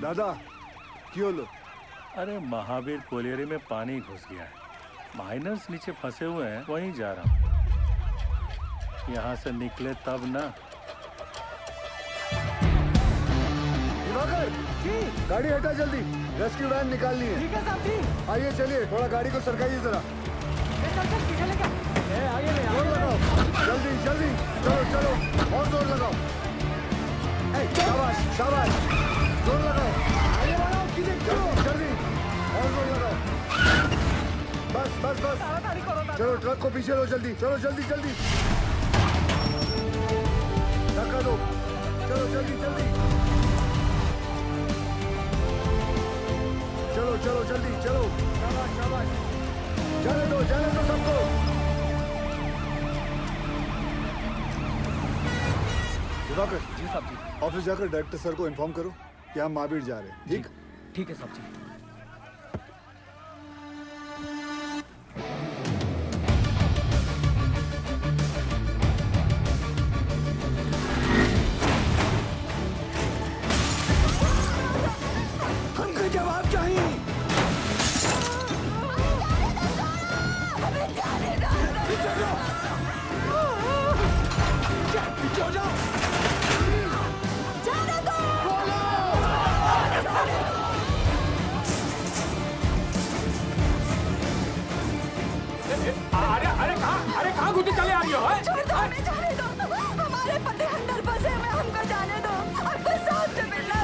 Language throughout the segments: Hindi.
दादा क्यों लो? अरे महावीर कोलियरी में पानी घुस गया है। माइनर्स नीचे फंसे हुए हैं, वहीं जा रहा हूँ। यहाँ से निकले तब ना। दिवाकर जी, गाड़ी हटा जल्दी, रेस्क्यू वैन निकालनी है। ठीक है साहब जी। आइए चलिए, थोड़ा गाड़ी को सरकाइए जरा। चल पीछे ले क्या? आगे ले जोर लगाओ, जल्दी जल्दी, चलो चलो, और जोर लगाओ। शाबाश शाबाश, जोर लगाओ, आगे बढ़ाओ, जल्दी जल्दी, और जोर लगाओ। बस बस बस, चलो ट्रक को पीछे लो, जल्दी चलो, जल्दी जल्दी, धक्का दो, चलो जल्दी जल्दी, चलो चलो जल्दी चलो, शाबाश शाबाश, जाने दो सबको। दिवाकर जी साहब जी। ऑफिस जाकर डायरेक्टर सर को इन्फॉर्म करो कि हम महावीर जा रहे हैं। ठीक? ठीक है साहब जी। हमको जवाब चाहिए। पीछे हो जाओ। अरे कहाँ घूमते चले आ रही हो? छोड़ दो, हमें जाने दो। हमारे पति अंदर फंसे हुए, हमको जाने दो। हमको साहब से मिलना।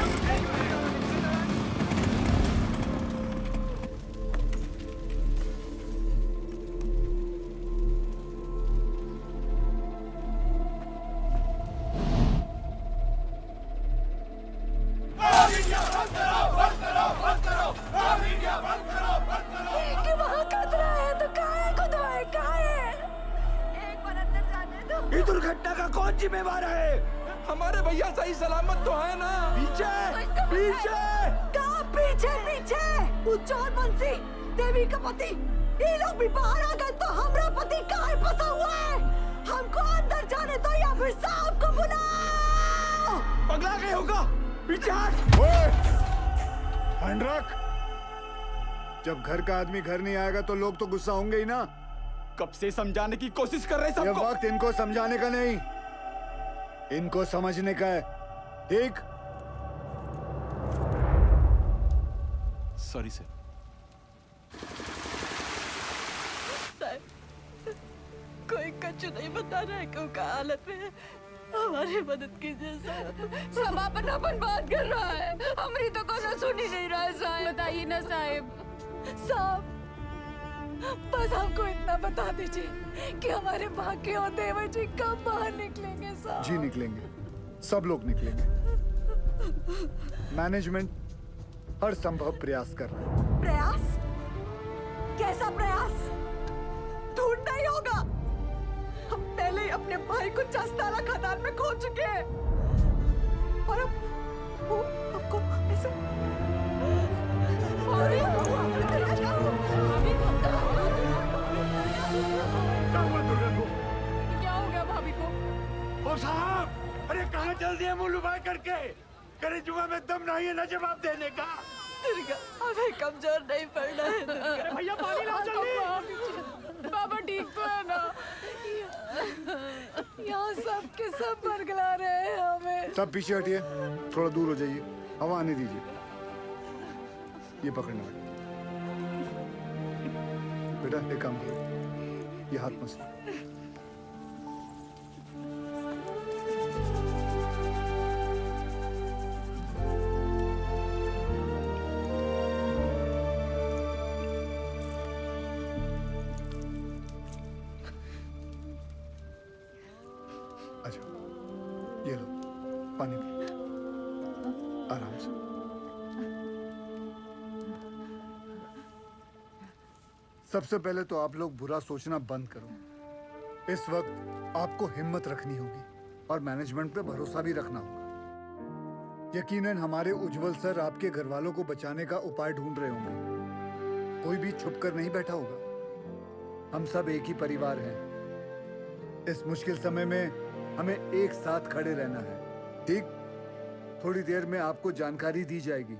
कि वहाँ खतरा है तो काहे को दो है, काहे? एक बार अंदर जाने दो। इस दुर्घटना का कौन जिम्मेवार है? हमारे भैया सही सलामत तो है ना? पीछे पीछे। कहाँ पीछे पीछे? वो चोर बंसी, देवी का पति, ये लोग भी बाहर आ गए तो हमारा पति कहाँ फंसा हुआ है? हमको अंदर जाने दो या फिर साहब को बुलाओ। पगला गए होगा, पीछे हट। ओए, हैंड रख। जब घर का आदमी घर नहीं आएगा तो लोग तो गुस्सा होंगे ही ना। कब से समझाने की कोशिश कर रहे हैं ये सबको। वक्त इनको समझाने का नहीं, इनको समझने का है। ठीक? Sorry sir. कोई कच्चू नहीं बता रहा है क्यों का हालत में है। हमारी मदद कीजिए साहब। सब अपन बात कर रहा है, हमारी तो कोई सुन ही नहीं रहा है साहब। बताइए ना साहब। साहब बस हमको इतना बता दीजिए कि हमारे बाकी और देवर जी कब बाहर निकलेंगे साहब। जी निकलेंगे, सब लोग निकलेंगे। मैनेजमेंट हर संभव प्रयास कर रहा है। प्रयास? कैसा प्रयास? ढूंढना ही होगा। हम पहले ही अपने भाई को चस्ताला खदान में खो चुके हैं और अब वो हमको ऐसे क्या हो गया भाभी को? ओ साहब, अरे कहाँ चल दिए मुंह लुभाए करके? करे जुआ में दम नहीं है ना जवाब देने का। दुर्गा, हमें कमजोर नहीं पड़ना है दुर्गा। भैया पानी लाओ जल्दी। बाबा ठीक तो है ना? यहाँ सब के सब बरगला रहे हैं हमें। सब पीछे हटिए, थोड़ा दूर हो जाइए, हवा आने दीजिए। ये पकड़ना बेटा, एक काम करो, ये हाथ मत। अच्छा, ये लो पानी पी, आराम से। सबसे पहले तो आप लोग बुरा सोचना बंद करो। इस वक्त आपको हिम्मत रखनी होगी और मैनेजमेंट पे भरोसा भी रखना होगा। यकीनन हमारे उज्जवल सर आपके घर वालों को बचाने का उपाय ढूंढ रहे होंगे। कोई भी छुप कर नहीं बैठा होगा। हम सब एक ही परिवार हैं। इस मुश्किल समय में हमें एक साथ खड़े रहना है। ठीक? थोड़ी देर में आपको जानकारी दी जाएगी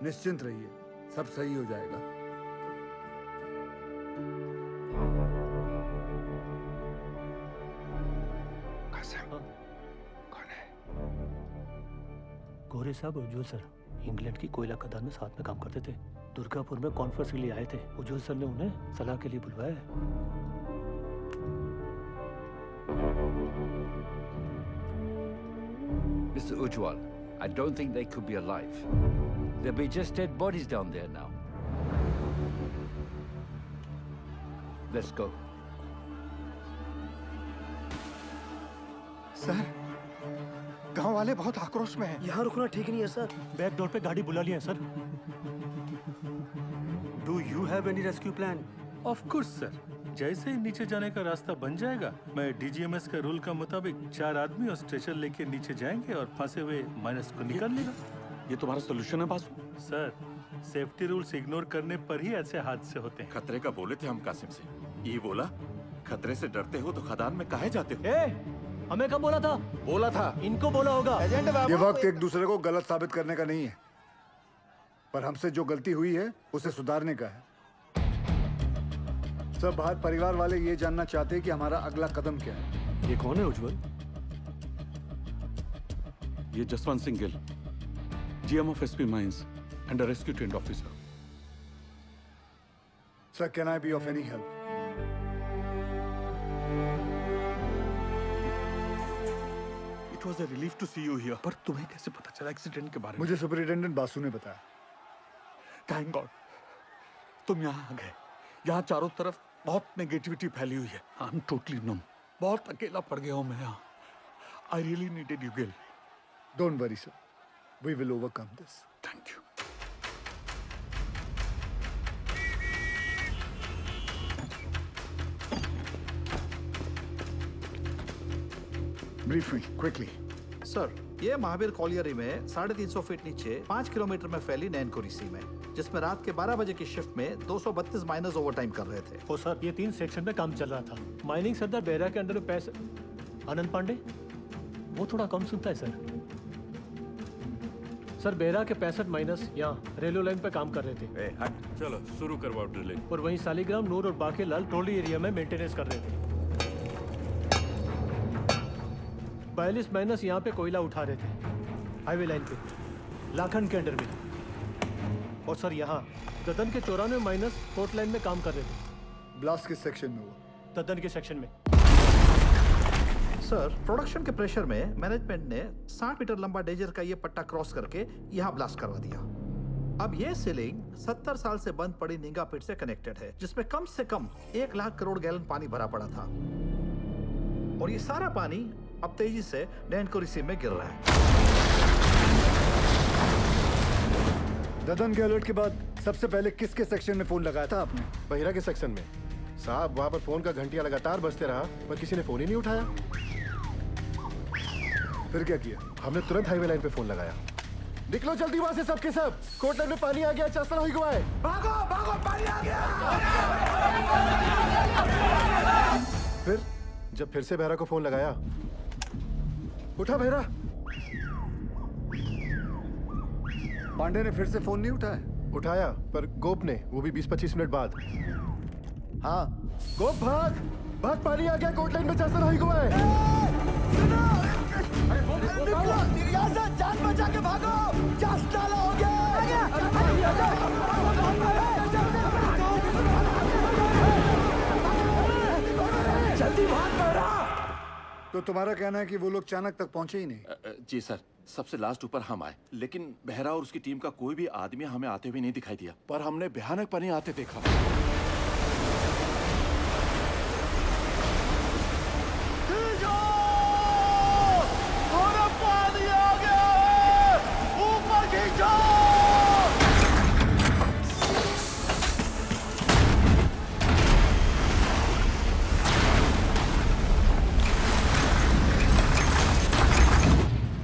निश्चिंत रहिए, सब सही हो जाएगा। गोरे साहब उज्जवल सर इंग्लैंड की कोयला खदान में साथ में काम करते थे। दुर्गापुर में कॉन्फ्रेंस के लिए आए थे। उज्जवल सर ने उन्हें सलाह के लिए बुलवाया है। Mr. Ujwal, I don't think they could be alive. There'll be just dead bodies down there now. Let's go. Sir, गांव वाले बहुत आक्रोश में हैं। यहाँ रुकना ठीक नहीं है सर। बैक डोर पे गाड़ी बुला लिया sir. Do you have any rescue plan? Of course sir, जैसे ही नीचे जाने का रास्ता बन जाएगा, मैं डीजीएमएस के रूल का मुताबिक 4 आदमी और स्ट्रेचर लेके नीचे जाएंगे और फंसे हुए माइनस को निकाल लेगा। ये तुम्हारा सोल्यूशन है Basu? Sir, safety rules ignore करने पर ही ऐसे हादसे होते हैं। खतरे का बोले थे हम कासिम से, ये बोला खतरे से डरते हो तो खदान में काहे जाते हो? हमें कब बोला था? बोला था। इनको बोला होगा। ये वक्त एक दूसरे को गलत साबित करने का नहीं है, पर हमसे जो गलती हुई है उसे सुधारने का है। सब बाहर परिवार वाले ये जानना चाहते हैं कि हमारा अगला कदम क्या है। ये कौन है उज्जवल? ये Jaswant Singh Gill, GM of SP mines and rescue trained officer. Sir, can I be of any help? It was a relief to see you here. पर तुम्हें कैसे पता चला एक्सीडेंट के बारे में? मुझे सुपरिटेंडेंट बासु ने बताया। थैंक गॉड तुम यहाँ आ गए। यहाँ चारों तरफ बहुत नेगेटिविटी फैली हुई है। I am totally numb. बहुत अकेला पड़ गया हूँ मैं यहाँ। I really needed you Gill. Don't worry sir, we will overcome this. Thank you. Brief me quickly. Sir, ये महावीर कॉलियरी में 350 फीट नीचे 5 किलोमीटर में फैली नैनकुरी सी में, जिसमें रात के 12 बजे की शिफ्ट में 232 माइनर्स ओवरटाइम कर रहे थे। ओ सर, ये 3 सेक्शन में काम चल रहा था। माइनिंग सरदार बेहरा के अंडर में पैसे आनंद पांडे, वो थोड़ा कम सुनता है सर। बेहरा के 65 माइनस यहाँ रेलवे लाइन पे काम कर रहे थे। चलो शुरू करवाओ ड्रिलिंग। और वहीं सालीग्राम, नूर और बाकी लाल ट्रोली एरिया में मेंटेनेंस कर रहे थे। 42 माइनस यहाँ पे कोयला उठा रहे थे हाईवे लाइन पे, लाखन के अंडर में। और सर यहाँ ददन के 94 माइनस कोर्ट लाइन में काम कर रहे थे। ब्लास्ट किस सेक्शन में हुआ? ददन के सेक्शन में। सर, प्रोडक्शन के प्रेशर में मैनेजमेंट ने 60 मीटर लंबा डेजर का ये पट्टा क्रॉस करके यहाँ ब्लास्ट करवा दिया। अब ये सीलिंग 70 साल से बंद पड़ी नींगा पिट से कनेक्टेड है, जिसमें कम से कम 1 लाख करोड़ गैलन पानी भरा पड़ा था। और ये सारा पानी अब तेजी से नैनकुरी सी में गिर रहा है। ददन के अलर्ट के बाद सबसे पहले किसके सेक्शन में फोन लगाया था आपने? बहिरा के सेक्शन में। साहब, वहाँ पर फोन का घंटियां लगातार बजते रहा, पर किसी ने फोन ही नहीं उठाया। फिर क्या किया? हमने तुरंत हाईवे लाइन पे फोन लगाया। निकलो जल्दी वहाँ से सबके सब। कोर्ट लाइन में पानी आ गया, चासल हुई गुआए। भागो भागो, पानी आ गया। फिर जब फिर से बहरा को फोन लगाया, उठा बहरा। पांडे ने फिर से फोन नहीं उठाया? उठाया, पर गोप ने, वो भी 20-25 मिनट बाद। हाँ, गोप भाग भाग, पानी आ गया कोर्ट लाइन में, चासल हुई गुआए। जान बचा के भागो, चास्ताला हो गया। जल्दी भाग बहरा। तो तुम्हारा कहना है कि वो लोग चाणक तक पहुंचे ही नहीं? जी सर, सबसे लास्ट ऊपर हम आए, लेकिन बेहरा और उसकी टीम का कोई भी आदमी हमें आते हुए नहीं दिखाई दिया, पर हमने भयानक पानी आते देखा।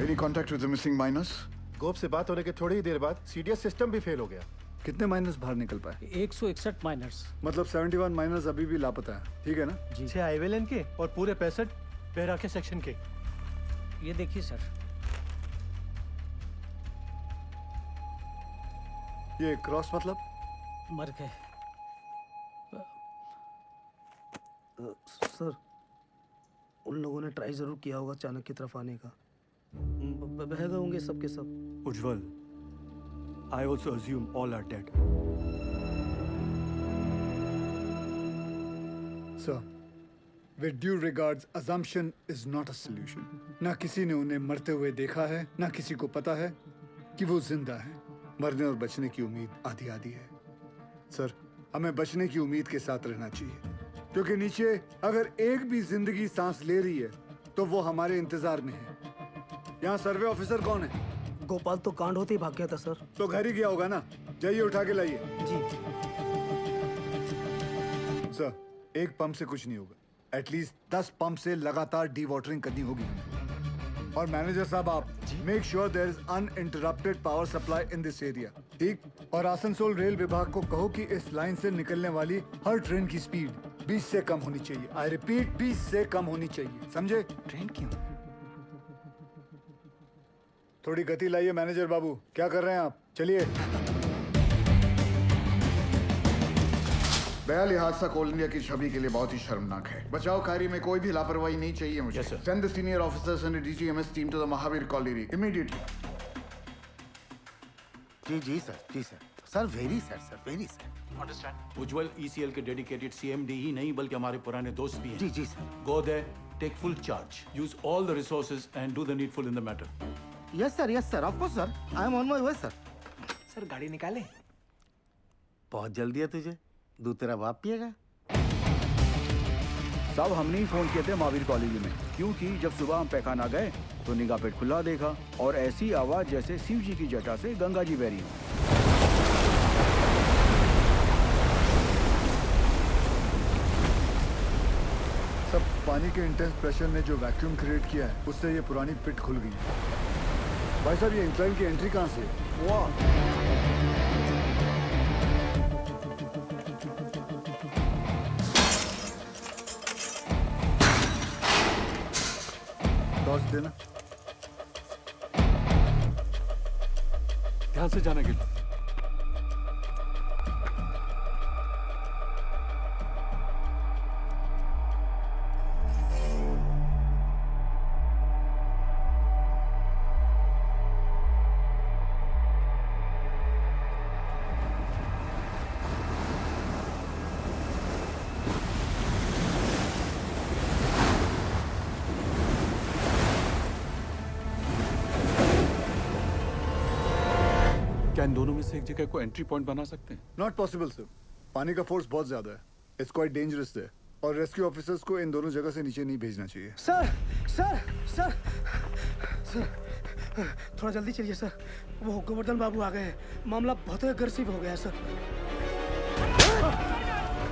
Any contact with the missing miners? गोप से बात होने के थोड़ी ही देर बाद सीडीएस सिस्टम भी फेल हो गया। कितने माइनर्स बाहर निकल पाए? 161 माइनर्स। मतलब 71 माइनर्स अभी भी लापता है, ठीक है ना? जी। 6 हाईवे लाइन के और पूरे 65 बेहरा के सेक्शन के। ये देखिए सर। ये क्रॉस मतलब? मर गए। सर, उन लोगों ने ट्राई जरूर किया होगा चाणक्य की तरफ आने का। बह गए होंगे सबके सब। उज्जवल, I also assume all are dead. Sir, with due regards, assumption is not a solution. ना किसी ने उन्हें मरते हुए देखा है, ना किसी को पता है कि वो जिंदा है। मरने और बचने की उम्मीद आधी आधी है। सर, हमें बचने की उम्मीद के साथ रहना चाहिए, क्योंकि नीचे अगर एक भी जिंदगी सांस ले रही है तो वो हमारे इंतजार में है। यहाँ सर्वे ऑफिसर कौन है? गोपाल तो कांड होते ही भाग गया था सर। तो घर ही गया होगा ना। जाइए उठा के लाइए। जी। सर, एक पंप से कुछ नहीं होगा। एटलीस्ट 10 पंप से लगातार डी वाटरिंग करनी होगी। और मैनेजर साहब, आप make sure there is uninterrupted power supply in this area. ठीक? और आसनसोल रेल विभाग को कहो कि इस लाइन से निकलने वाली हर ट्रेन की स्पीड 20 से कम होनी चाहिए। आई रिपीट, 20 से कम होनी चाहिए। समझे? ट्रेन क्यों? थोड़ी गति लाइए मैनेजर बाबू। क्या कर रहे हैं आप? चलिए। बहरहाल हादसा कोल इंडिया की छवि के लिए बहुत ही शर्मनाक है। बचाव कार्य में कोई भी लापरवाही नहीं चाहिए मुझे। Send the senior officers and DGMS team to the Mahavir colony immediately. जी sir. Sir very sir. Understand. Ujjwal ECL के डेडिकेटेड सीएमडी ही नहीं बल्कि हमारे पुराने दोस्त भी हैं। जी sir. Go there, take full charge, use all the resources and do the needful in the matter. Yes sir, of course sir. I am on my way sir. Sir गाड़ी निकाले। बहुत जल्दी है तुझे। दूध तेरा बाप पिएगा। साहब, हमने ही फोन किए थे महावीर कॉलेज में, क्योंकि जब सुबह हम पैखाना गए तो निगाह पेट खुला देखा और ऐसी आवाज जैसे शिव जी की जटा से गंगा जी बह रही हो। सब पानी के इंटेंस प्रेशर ने जो वैक्यूम क्रिएट किया है, उससे ये पुरानी पिट खुल गई है। भाई साहब, ये इंक्लाइन की एंट्री कहाँ से है? वाह! टॉर्च देना। ध्यान से जाना गिल। क्या इन दोनों में से एक जगह को एंट्री पॉइंट बना सकते हैं? Not possible sir. पानी का फोर्स बहुत ज्यादा है। इट्स क्वाइट डेंजरस है और रेस्क्यू ऑफिसर्स को इन दोनों जगह से नीचे नहीं भेजना चाहिए। सर, थोड़ा जल्दी चलिए सर। वो गोवर्धन बाबू आ गए हैं। मामला बहुत अग्रेसिव हो गया है सर।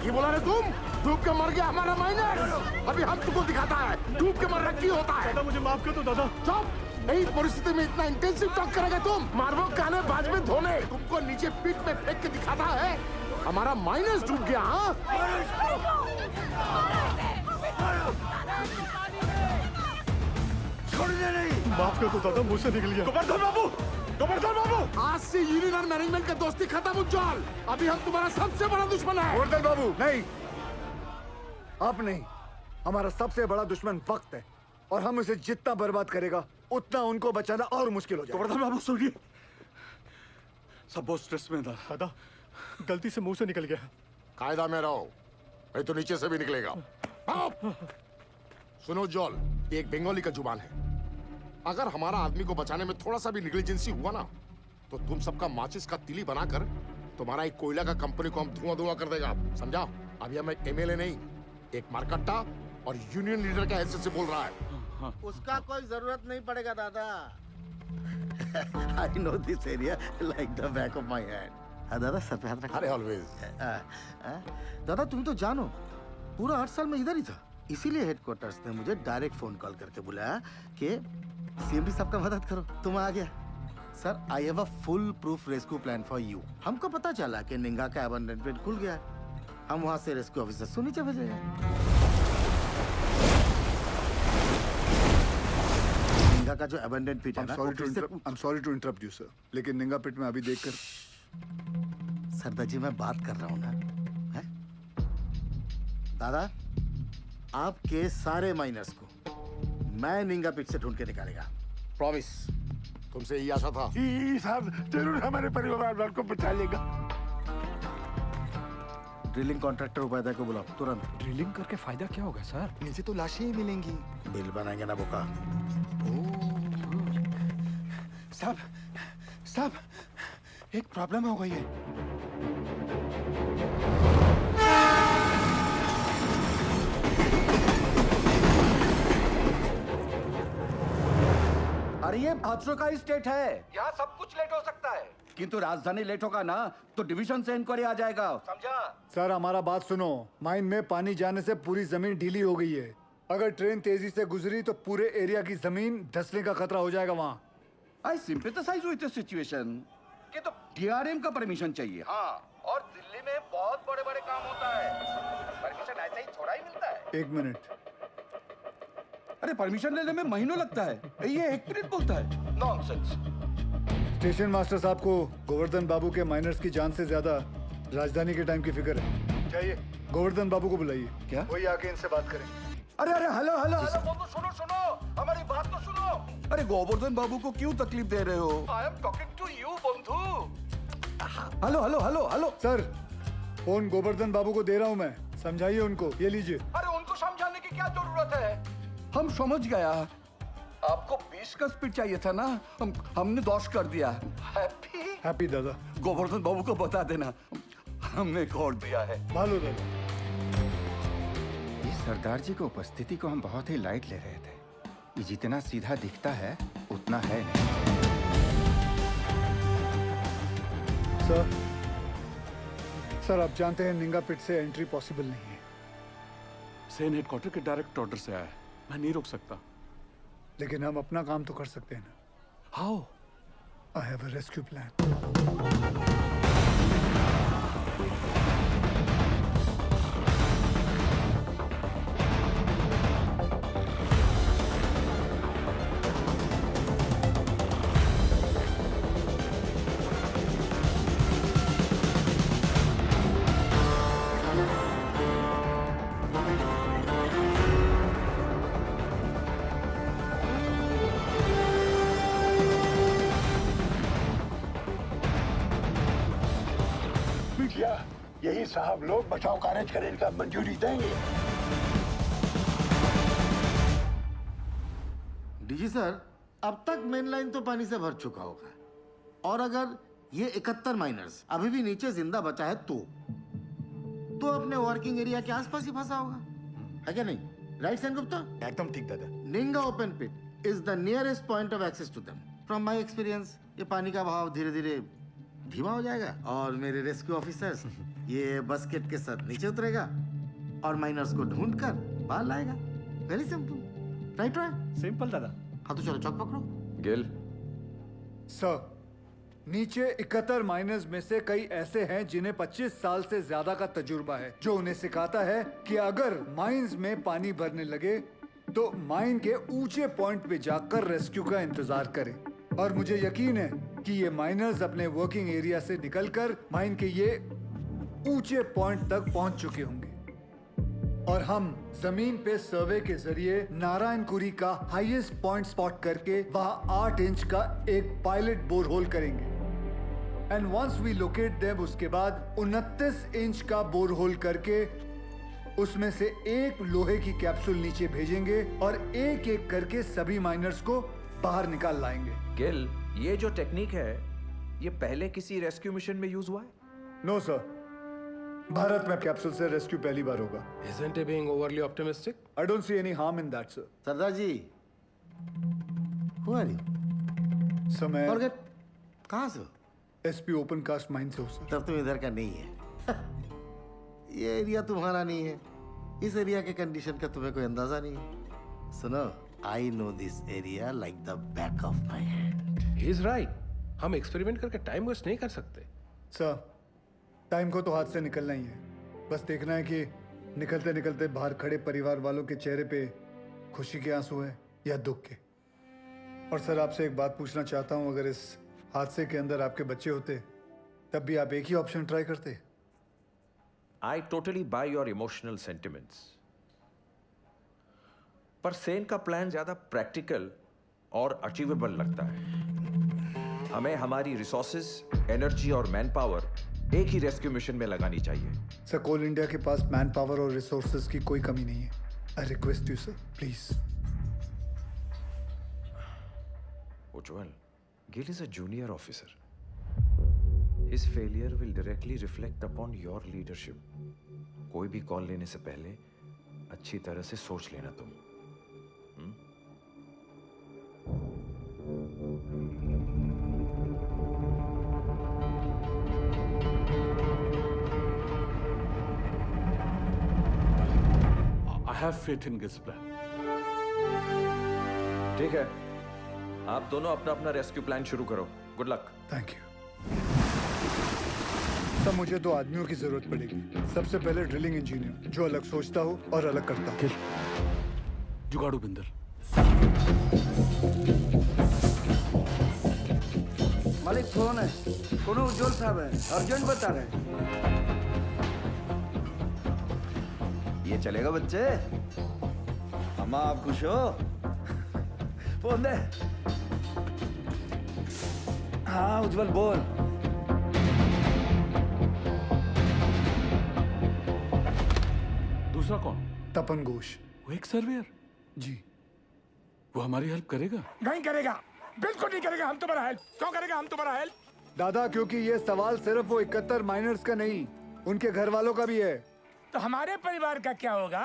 ये बोला रे तुम? डूब के मर गया हमारा माइनर। अभी हम तुमको दिखाता है डूब के मरना क्यों होता है। दादा मुझे माफ कर दो दादा। चुप! यही परिस्थिति में इतना इंटेंसिव टॉक करेगा तुम? मारबो काने बाज में धोने। तुमको नीचे पीठ में फेंक के दिखाता है हमारा माइनस डूब गया। हाँ, छोड़ने नहीं। माफ कर दो दादा, मुझसे निकल गया। गोवर्धन बाबू, आज से यूनियन और मैनेजमेंट का दोस्ती खत्म उज्जवल। अभी हम तुम्हारा सबसे बड़ा दुश्मन है। गोवर्धन बाबू, नहीं, आप नहीं। हमारा सबसे बड़ा दुश्मन वक्त है और हम उसे जितना बर्बाद करेगा उतना उनको बचाना और मुश्किल हो जाएगा। गोवर्धन बाबू सुनिए, सब बहुत स्ट्रेस में था। दादा गलती से मुंह से निकल गया। कायदा में रहो, नहीं तो नीचे से भी निकलेगा। सुनो जॉल, ये एक बंगाली का जुबान है। अगर हमारा आदमी को बचाने में थोड़ा सा भी नेग्लिजेंसी हुआ ना, तो तुम सबका माचिस का तिली बनाकर तुम्हारा एक कोयला का कंपनी को हम धुआं कर देगा। समझा? अभी हम एक एमएलए नहीं, एक मारकट्टा और यूनियन लीडर का हैसियत से बोल रहा है। उसका कोई जरूरत नहीं पड़ेगा दादा। I know this area like the back of my hand. हाँ दादा, सर पे हाथ रखो। अरे ऑलवेज। दादा तुम तो जानो, पूरा 8 साल में इधर ही था। इसीलिए हेडक्वार्टर्स ने मुझे डायरेक्ट फोन कॉल करके बुलाया कि सीएमडी साहब का मदद करो। तुम आ गया। Sir, I have a full proof rescue plan for you. हमको पता चला कि निंगा का अबंडनमेंट खुल गया है। हम वहाँ से रेस्क्यू ऑफिसर को नीचे भेजेंगे। निंगा का जो अबंडन पिट है ना, I'm sorry to interrupt you, sir. लेकिन निंगा पिट में अभी देखकर सरदार जी मैं बात कर रहा हूं ना, है? दादा, आपके सारे माइनर्स को मैं निंगा पिट से ढूंढ के निकालेगा, प्रॉमिस। तुमसे यही आशा था। साहब जरूर हमारे परिवार वालों को बचा लेगा। ड्रिलिंग कॉन्ट्रैक्टर उपाध्याय को बुलाओ तुरंत। ड्रिलिंग करके फायदा क्या होगा सर? नीचे तो लाशें ही मिलेंगी। बिल बनाएंगे ना बोका। साहब साहब एक प्रॉब्लम हो गई है। अरे ये हादसों का स्टेट है, यहाँ सब कुछ लेट हो सकता है। किंतु राजधानी लेट होगा ना तो डिवीजन से इंक्वायरी आ जाएगा, समझा? सर हमारा बात सुनो, माइन में पानी जाने से पूरी जमीन ढीली हो गई है। अगर ट्रेन तेजी से गुजरी तो पूरे एरिया की जमीन धंसने का खतरा हो जाएगा वहाँ। आई सिंपैथाइज विद द सिचुएशन, कि तो डीआरएम का परमिशन चाहिए। हाँ, और दिल्ली में बहुत बड़े बड़े काम होता है, परमिशन ऐसे ही थोड़ा ही मिलता है। एक मिनट, अरे परमिशन लेने में महीनों लगता है, ये 1 मिनट बोलता है। नॉनसेंस। स्टेशन मास्टर साहब को गोवर्धन बाबू के माइनर्स की जान से ज्यादा राजधानी के टाइम की फिक्र है। चाहिए गोवर्धन बाबू को बुलाइए। क्या? वही आके इनसे बात करें। अरे अरे हेलो हेलो हेलो, बंधु सुनो सुनो, हमारी बात तो सुनो। अरे गोवर्धन बाबू को क्यों तकलीफ दे रहे हो? I am talking to you बंधु। Hello hello hello hello sir phone Govardhan बाबू को दे रहा हूँ मैं, समझाइए उनको। ये लीजिए। अरे उनको समझाने की क्या जरूरत है? हम समझ गया, आपको 20 का स्पीड चाहिए था ना, हमने 10 कर दिया। हैप्पी? हैप्पी दादा। गोवर्धन बाबू को बता देना हमने खोल दिया है। भालो दादा। इस सरदार जी की उपस्थिति को हम बहुत ही लाइट ले रहे थे। ये जितना सीधा दिखता है उतना है नहीं। सर आप जानते हैं निंगा पिट से एंट्री पॉसिबल नहीं है। सेन हेडक्वार्टर के डायरेक्ट ऑर्डर से आया है, मैं नहीं रोक सकता। लेकिन हम अपना काम तो कर सकते हैं ना। How? I have a rescue plan. यही साहब लोग बचाव कार्य करने का मंजूरी देंगे। डीजी सर, अब तक मेन लाइन तो पानी से भर चुका होगा, और अगर ये 71 माइनर्स अभी भी नीचे जिंदा बचा है तो अपने वर्किंग एरिया के आसपास ही फंसा होगा, है क्या नहीं? राइट सेन गुप्ता? एकदम ठीक दादा। Ninga open pit is the nearest point of access to them. From my experience ये पानी का बहाव धीरे धीरे धीमा हो जाएगा और मेरे रेस्क्यू ऑफिसर्स ये बस्केट के साथ नीचे उतरेगा और माइनर्स को ढूंढ कर बाहर लाएगा। Very simple, right? सिंपल दादा। हाँ तो चलो चौक पकड़ो। गिल सर नीचे 71 माइनर्स में से कई ऐसे हैं जिन्हें 25 साल से ज्यादा का तजुर्बा है, जो उन्हें सिखाता है कि अगर माइंस में पानी भरने लगे तो माइन के ऊंचे पॉइंट पे जाकर रेस्क्यू का इंतजार करें। और मुझे यकीन है कि ये माइनर्स अपने वर्किंग एरिया से निकलकर माइन के ये ऊंचे पॉइंट तक पहुंच चुके होंगे और हम जमीन पे सर्वे के जरिए नारायणपुरी का हाईएस्ट पॉइंट स्पॉट करके वहां 8 इंच का एक पायलट बोरहोल करेंगे। And once we locate them, उसके बाद 29 इंच का बोरहोल करके उसमें से एक लोहे की कैप्सूल नीचे भेजेंगे और एक एक करके सभी माइनर्स को बाहर निकाल लाएंगे। गिल, ये जो टेक्निक है ये पहले किसी रेस्क्यू मिशन में यूज हुआ है? नो सर, भारत में कैप्सूल से रेस्क्यू पहली बार होगा। Isn't he being overly optimistic? I don't see any harm in that, sir. Sardar ji, who are you? Sir मैं Forget, कहाँ से हो? एसपी ओपन कास्ट माइन से हूँ सर। तब तुम इधर का नहीं है। ये एरिया तुम्हारा नहीं है, इस एरिया के कंडीशन का तुम्हें कोई अंदाजा नहीं है। सुनो, I know this area like the back of my hand. He's right. हम एक्सपेरिमेंट करके टाइम वेस्ट नहीं कर सकते। सर टाइम को तो हाथ से निकलना ही है, बस देखना है कि निकलते निकलते बाहर खड़े परिवार वालों के चेहरे पे खुशी के आंसू है या दुख के। और सर आपसे एक बात पूछना चाहता हूँ, अगर इस हादसे के अंदर आपके बच्चे होते तब भी आप एक ही ऑप्शन ट्राई करते। I totally buy your emotional sentiments. पर सेन का प्लान ज्यादा प्रैक्टिकल और अचीवेबल लगता है। हमें हमारी रिसोर्सेज, एनर्जी और मैन पावर एक ही रेस्क्यू मिशन में लगानी चाहिए। सर, कोल इंडिया के पास मैन पावर और रिसोर्सेज की कोई कमी नहीं है। I request you sir, please. Ujjwal, Gill is a junior officer. His failure will directly reflect upon your leadership. कोई भी कॉल लेने से पहले अच्छी तरह से सोच लेना तुम। I have faith in this plan. ठीक है, आप दोनों अपना अपना रेस्क्यू प्लान शुरू करो। Good luck. Thank you sir. मुझे 2 आदमियों की जरूरत पड़ेगी। सबसे पहले ड्रिलिंग इंजीनियर, जो अलग सोचता हो और अलग करता हो। जुगाड़ू बिंदर। मालिक फोन है, कोनो उज्जवल साहब है, अर्जेंट बता रहे। ये चलेगा बच्चे? अम्मा आप खुश हो? फोन दे। हाँ उज्जवल बोल। दूसरा कौन? तपन घोष। वो एक सर्वेयर। जी। वो हमारी हेल्प करेगा? नहीं करेगा, बिल्कुल नहीं करेगा। हम तुम्हारा हेल्प क्यों करेगा? हम तुम्हारा हेल्प दादा, क्योंकि ये सवाल सिर्फ वो 71 माइनर्स का नहीं, उनके घर वालों का भी है। तो हमारे परिवार का क्या होगा?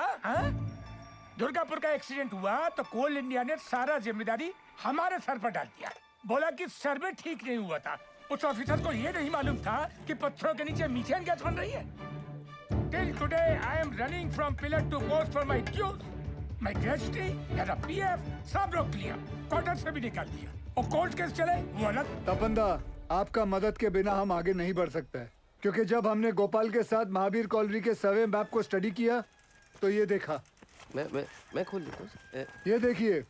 दुर्गापुर का एक्सीडेंट हुआ तो कोल इंडिया ने सारा जिम्मेदारी हमारे सर पर डाल दिया। बोला कि सर्वे ठीक नहीं हुआ था। उस ऑफिसर को ये नहीं मालूम था कि पत्थरों के नीचे मीथेन गैस बन रही है। Till today I am running from pillar to post for my dues. My gratuity, मेरा PF सब रोक लिया, क्वार्टर से भी निकाल दिया। और कोर्ट केस चले वो अलग। तपंदा, आपका मदद के बिना हम आगे नहीं बढ़ सकते हैं, क्योंकि जब हमने गोपाल के साथ महावीर कॉलोनी के सर्वे मैप को स्टडी किया तो ये देखा। मैं खोल देता हूँ। ये देखिए,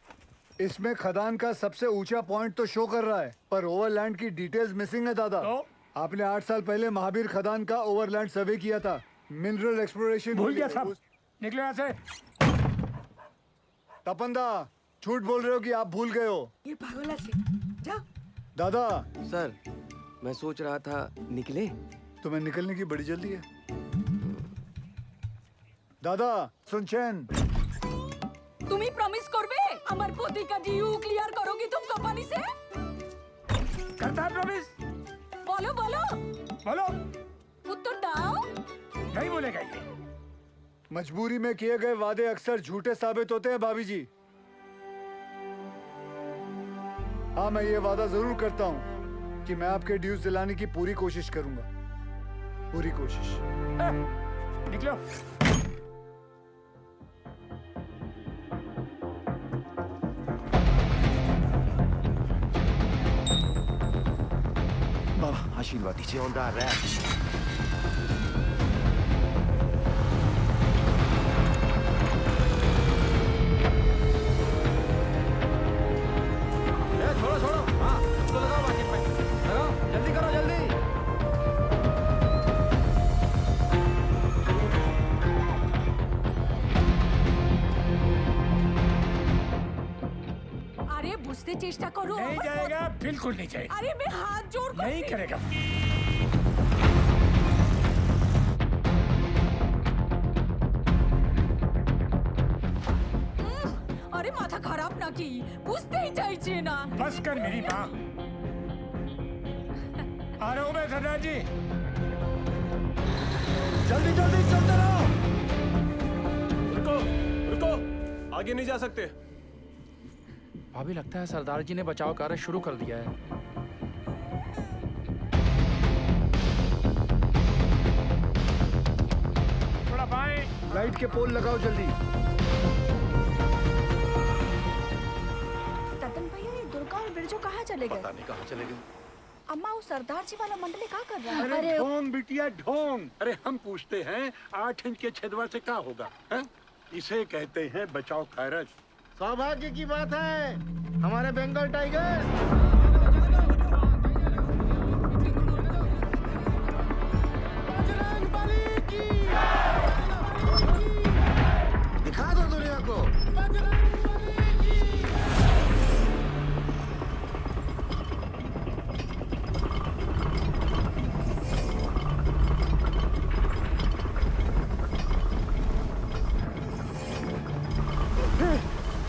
इसमें खदान का सबसे ऊंचा पॉइंट तो शो कर रहा है, पर ओवरलैंड की डिटेल्स मिसिंग है दादा। आपने 8 साल पहले महावीर खदान का ओवरलैंड सर्वे किया था। मिनरल एक्सप्लोरेशन भूल गया साहब। निकलो यहाँ से। तपंदा, झूठ बोल रहे हो कि आप भूल गए हो? ये पागल से जा। दादा सर, मैं सोच रहा था निकले। तुम्हें निकलने की बड़ी जल्दी है। दादा सुनचैन, তুমি প্রমিস করবে আমার পতিকা জিউ ক্লিয়ার করোगी तुम कंपनी से? करता है प्रॉमिस। बोलो बोलो बोलो। उत्तर दाओ। नहीं बोलेगा ये। मजबूरी में किए गए वादे अक्सर झूठे साबित होते हैं भाभी जी। हाँ, मैं ये वादा जरूर करता हूँ कि मैं आपके ड्यूज दिलाने की पूरी कोशिश करूंगा। पूरी कोशिश। निकलो। बाबा आशीर्वाद दीजिए। On the rap. बुझते चेष्टा करो। नहीं जाएगा, बिल्कुल नहीं जाएगा। अरे मैं हाथ जोड़ कर नहीं करेगा। अरे माथा खराब ना की, बुझते ही चाहिए ना। बस कर मेरी माँ। आ रहा हूँ मैं सरदार जी। जल्दी जल्दी चलते रहो। रुको रुको, आगे नहीं जा सकते। अभी लगता है सरदार जी ने बचाव कार्य शुरू कर दिया है। थोड़ा बाएं। लाइट के पोल लगाओ जल्दी। ततन भैया, ये दुर्गा और बिरजू कहाँ चले गए? पता नहीं कहाँ चले गए। अम्मा, वो सरदार जी वाला मंडली क्या कर रहा है? अरे ढोंग बिटिया ढोंग। अरे हम पूछते हैं 8 इंच के छेदवा से क्या होगा? है? इसे कहते हैं बचाव कार्य। सौभाग्य की बात है, हमारे बंगाल टाइगर।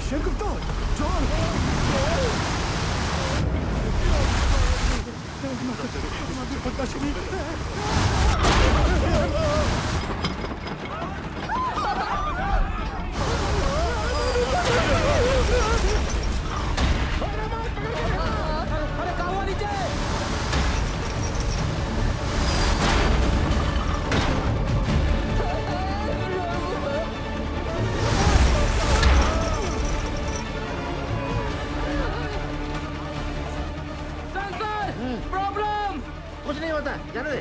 शेर गुप्ता, जॉन। अरे कहाँ हुआ नीचे? प्रॉब्लम कुछ नहीं होता, जाने दे।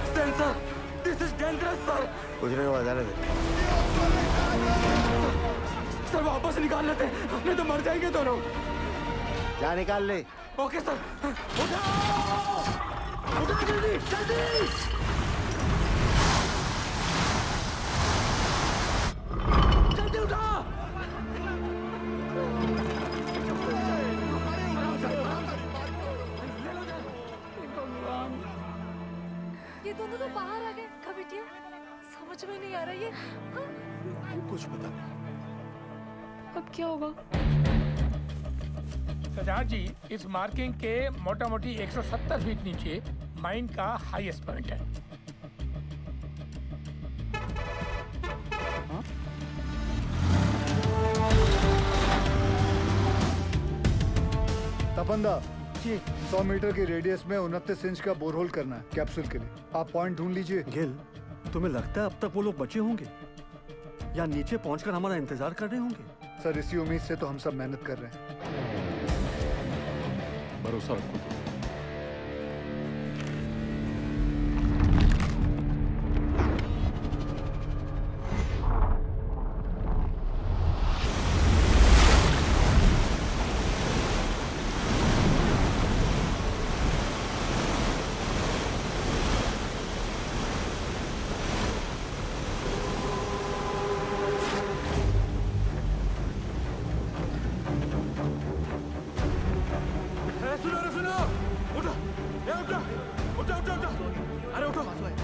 Sensor, this is dangerous sir. कुछ नहीं हुआ, जाने दे। सर वापस निकाल लेते, नहीं तो मर जाएंगे दोनों। जा निकाल ले। Okay sir. उठाओ, उठाओ जल्दी, जल्दी। जल्दी उठाओ। ये दोनों तो बाहर आ गए। कब बिटिया? समझ में नहीं आ रहा ये। कुछ पता अब क्या होगा? सरदार जी, इस मार्किंग के मोटा मोटी 170 फीट नीचे माइन का हाईएस्ट पॉइंट है। तपंदा जी 100 मीटर के रेडियस में 29 इंच का बोरहोल करना है कैप्सूल के लिए। आप पॉइंट ढूंढ लीजिए। गिल, तुम्हें लगता है अब तक वो लोग बचे होंगे या नीचे पहुंचकर हमारा इंतजार कर रहे होंगे? सर इसी उम्मीद से तो हम सब मेहनत कर रहे हैं। भरोसा रखो।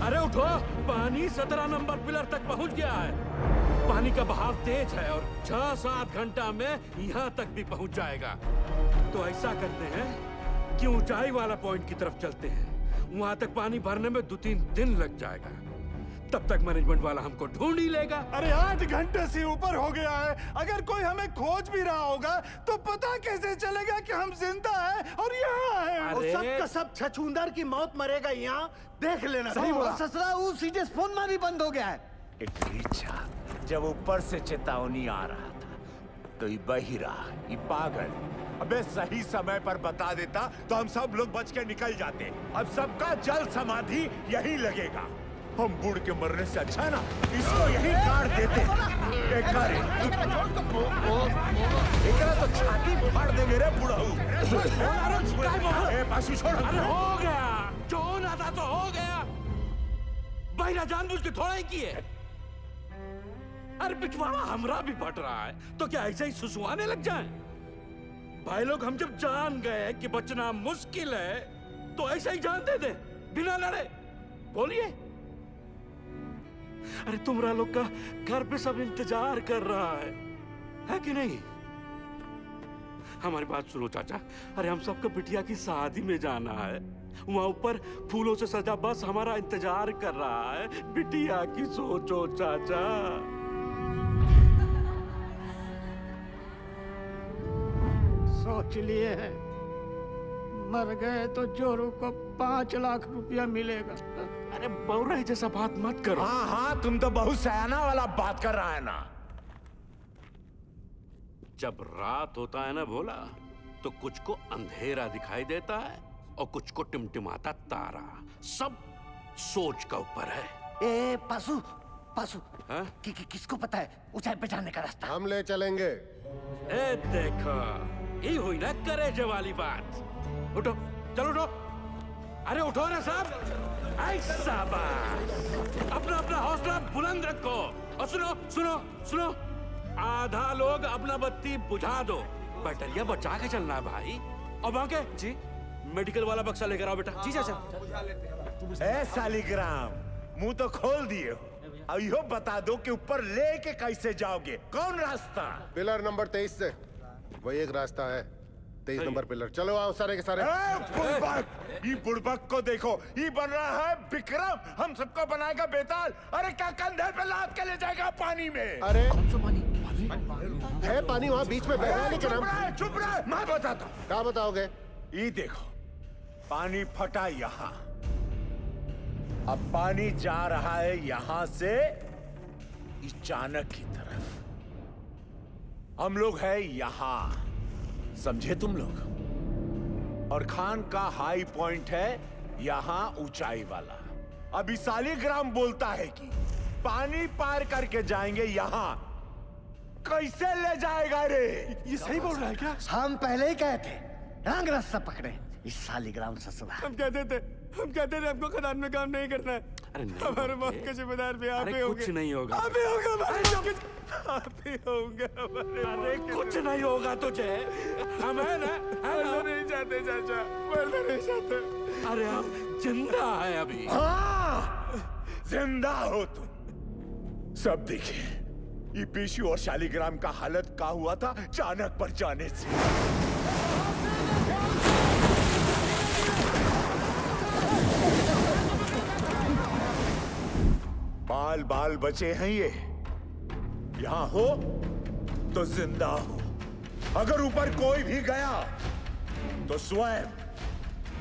अरे उठो, पानी 17 नंबर पिलर तक पहुंच गया है। पानी का बहाव तेज है और 6-7 घंटा में यहाँ तक भी पहुंच जाएगा। तो ऐसा करते हैं कि ऊंचाई वाला पॉइंट की तरफ चलते हैं। वहां तक पानी भरने में 2-3 दिन लग जाएगा। तब तक मैनेजमेंट वाला हमको ढूंढ ही लेगा। अरे 8 घंटे से ऊपर हो गया है। अगर कोई हमें खोज भी रहा होगा तो पता कैसे चलेगा कि हम जिंदा हैं और यहाँ हैं? और सब का सब छछूंदर की मौत मरेगा यहाँ, देख लेना। सही बोला। ससुरा वो सीधे फोन मारी बंद हो गया है। इटलीचा, जब ऊपर से चेतावनी आ रहा था तो ये बहिरा, ये पागल अबे सही समय पर बता देता तो हम सब लोग बच के निकल जाते। अब सबका जल समाधि यही लगेगा। हम बूढ़ के मरने से अच्छा ना इसको यही काट देते। एकरा तो छाती फाड़ देंगे रे बुढ़ाऊ। पासी छोड़। अरे हो गया, जो होना था तो हो गया। बहिरा जानबूझ के थोड़ा ही किए। अरे पिछवाड़ा हमरा भी फट रहा है तो क्या ऐसे ही सुसुआने लग जाएं? भाई लोग हम जब जान गए कि बचना मुश्किल है तो ऐसे ही जान दे दे बिना लड़े। बोलिए। अरे तुमरा लोग का घर पे सब इंतजार कर रहा है कि नहीं? हमारी बात सुनो चाचा। अरे हम सबको बिटिया की शादी में जाना है। वहां ऊपर फूलों से सजा बस हमारा इंतजार कर रहा है। बिटिया की सोचो चाचा। सोच लिए हैं, मर गए तो जोरू को 5 लाख रुपया मिलेगा। अरे बौरा जैसा बात मत करो। हाँ हाँ, तुम तो बहुत सयाना वाला बात कर रहा है ना। जब रात होता है ना भोला, तो कुछ को अंधेरा दिखाई देता है और कुछ को टिमटिमाता तारा। सब सोच का ऊपर है। ए पासू, पासू हाँ? किसको पता है ऊंचाई पे जाने का रास्ता? हम ले चलेंगे। ए देखो, ये हुई ना करेजे वाली बात। उठो, चलो उठो। अरे उठो ना साहब। ऐसा बात। अपना अपना हौसला बुलंद रखो। और सुनो सुनो सुनो, आधा लोग अपना बत्ती बुझा दो। बैटरिया बचा के चलना है भाई। और बाके जी, मेडिकल वाला बक्सा लेकर आओ बेटा। जी चाचा। ए सालिग्राम, मुंह तो खोल दिए हो। अब यो बता दो कि ऊपर लेके कैसे जाओगे, कौन रास्ता? पिलर नंबर 23 से वही एक रास्ता है, 23 नंबर पिलर। चलो आओ सारे के सारे। बुड़बक, ये बुड़बक को देखो, ये बन रहा है विक्रम, हम सबको बनाएगा बेताल। अरे क्या कंधे पे लाद के ले जाएगा पानी में? अरे है पानी वहाँ बीच में बह रहा है, लेकिन हम चुप रहे, मैं बताता हूँ। क्या बताओगे? ये देखो, पानी फटा यहाँ, अब पानी जा रहा है यहाँ से इस चाणक की तरफ। हम लोग है यहाँ, समझे तुम लोग? और खान का हाई पॉइंट है यहाँ ऊंचाई वाला। अभी सालिग्राम बोलता है कि पानी पार करके जाएंगे यहाँ, कैसे ले जाएगा रे? ये सही बोल रहा है क्या? हम पहले ही कहे थे रंग रास्ता पकड़े इस सालिग्राम ससुरा। हम कहते थे हमको खदान में काम नहीं करना है। अरे नहीं हमारे मौत के जिम्मेदार भी आप ही होंगे। कुछ नहीं होगा। आप ही होगा हमारे आप ही होंगे हमारे। अरे कुछ नहीं होगा तुझे, हम है ना? मरना नहीं चाहते चाचा, मरना नहीं चाहते। अरे हम जिंदा है अभी। हाँ, जिंदा हो तुम। सब देखिए, ये पीशू और शालिग्राम का हालत क्या हुआ था चाणक पर जाने से। बाल बाल बचे हैं ये, यहां हो तो जिंदा हो। अगर ऊपर कोई भी गया तो स्वयं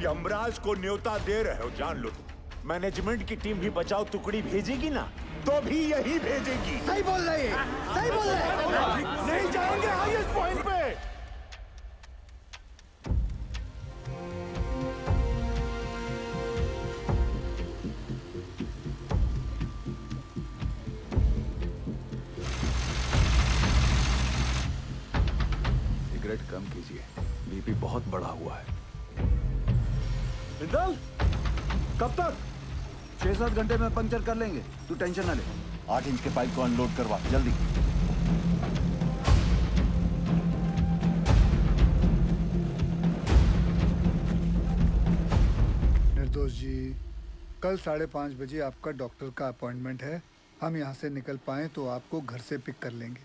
यमराज को न्योता दे रहे हो, जान लो तुम। मैनेजमेंट की टीम भी बचाओ टुकड़ी भेजेगी ना, तो भी यही भेजेगी। सही बोल रहे हैं, सही बोल रहे हैं। नहीं जाएंगे हाईएस्ट पॉइंट पे। सिगरेट कम कीजिए, बीपी बहुत बढ़ा हुआ है। बिंदल, कब तक? 6-7 घंटे में पंक्चर कर लेंगे, तू टेंशन ना ले। 8 इंच के पाइप को अनलोड करवा जल्दी। निर्दोष जी, कल 5:30 बजे आपका डॉक्टर का अपॉइंटमेंट है। हम यहाँ से निकल पाए तो आपको घर से पिक कर लेंगे,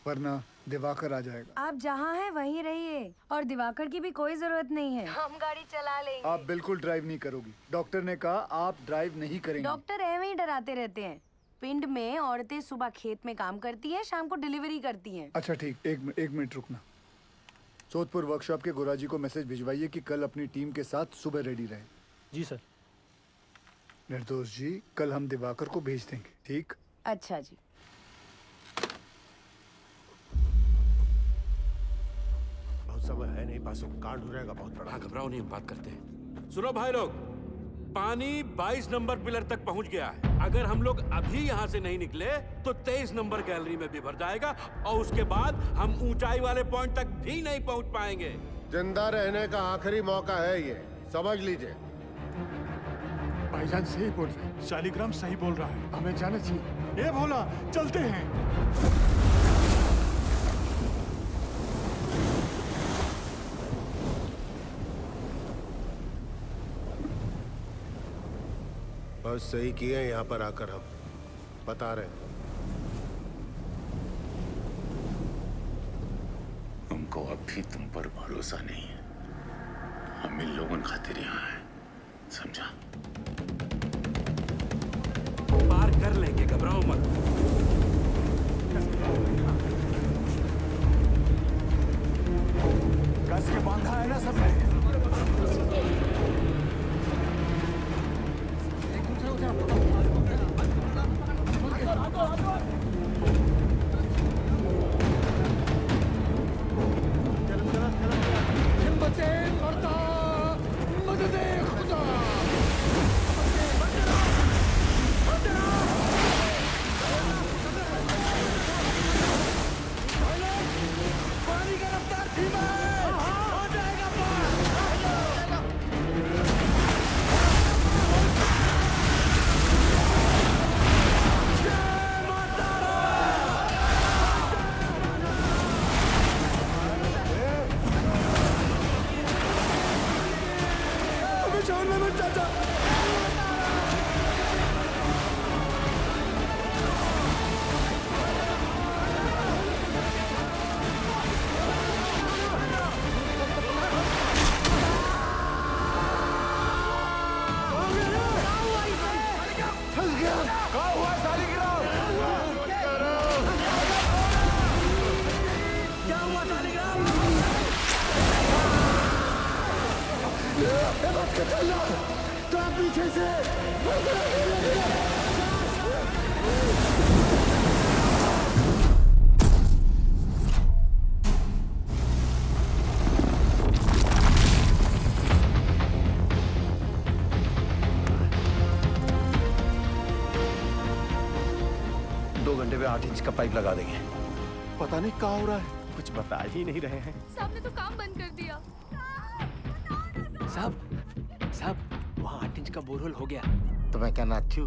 वरना दिवाकर आ जाएगा। आप जहाँ हैं वहीं रहिए, और दिवाकर की भी कोई जरूरत नहीं है, हम गाड़ी चला लेंगे। आप बिल्कुल ड्राइव नहीं करोगी, डॉक्टर ने कहा आप ड्राइव नहीं करेंगे। डॉक्टर ऐਵੇਂ ही डराते रहते हैं। पिंड में औरतें सुबह खेत में काम करती हैं, शाम को डिलीवरी करती हैं। अच्छा ठीक, एक मिनट रुकना। सोदपुर वर्कशॉप के गुराजी को मैसेज भिजवाइए कि कल अपनी टीम के साथ सुबह रेडी रहे। जी सर। निर्दोष जी, कल हम दिवाकर को भेज देंगे, ठीक? अच्छा जी। बहुत समय है नहीं, पासों कांड हो जाएगा बहुत बड़ा। हाँ, घबराओ नहीं, हम बात करते हैं। सुनो भाई लोग, पानी 22 नंबर पिलर तक पहुंच गया है। अगर हम लोग अभी यहाँ से नहीं निकले तो 23 नंबर गैलरी में भी भर जाएगा, और उसके बाद हम ऊंचाई वाले पॉइंट तक भी नहीं पहुंच पाएंगे। जिंदा रहने का आखिरी मौका है ये, समझ लीजिए। भाईजान सही बोल रहे हैं, शालिग्राम सही बोल रहा है, हमें जाना चाहिए। ए भोला, चलते हैं। बहुत सही किए यहाँ पर आकर, हम बता रहे हैं। हमको अब भी तुम पर भरोसा नहीं है। हम इन लोगों खातिर यहाँ हैं, समझा? पार कर लेंगे, घबराओ मत। कस के बांधा है ना सबने? हिम्मते मरदा, मददे खुदा। पानी का रफ्तार धीमा है, हो जाएगा पार। कहाँ हुआ सालिग्राम? क्या हुआ सालिग्राम? तो आप पीछे से घंटे में 8 इंच का पाइप लगा देंगे। पता नहीं क्या हो रहा है, कुछ बता ही नहीं रहे हैं। साहब ने तो काम बंद कर दिया। साहब वहाँ 8 इंच का बोरहोल हो गया। तो मैं क्या नाचू?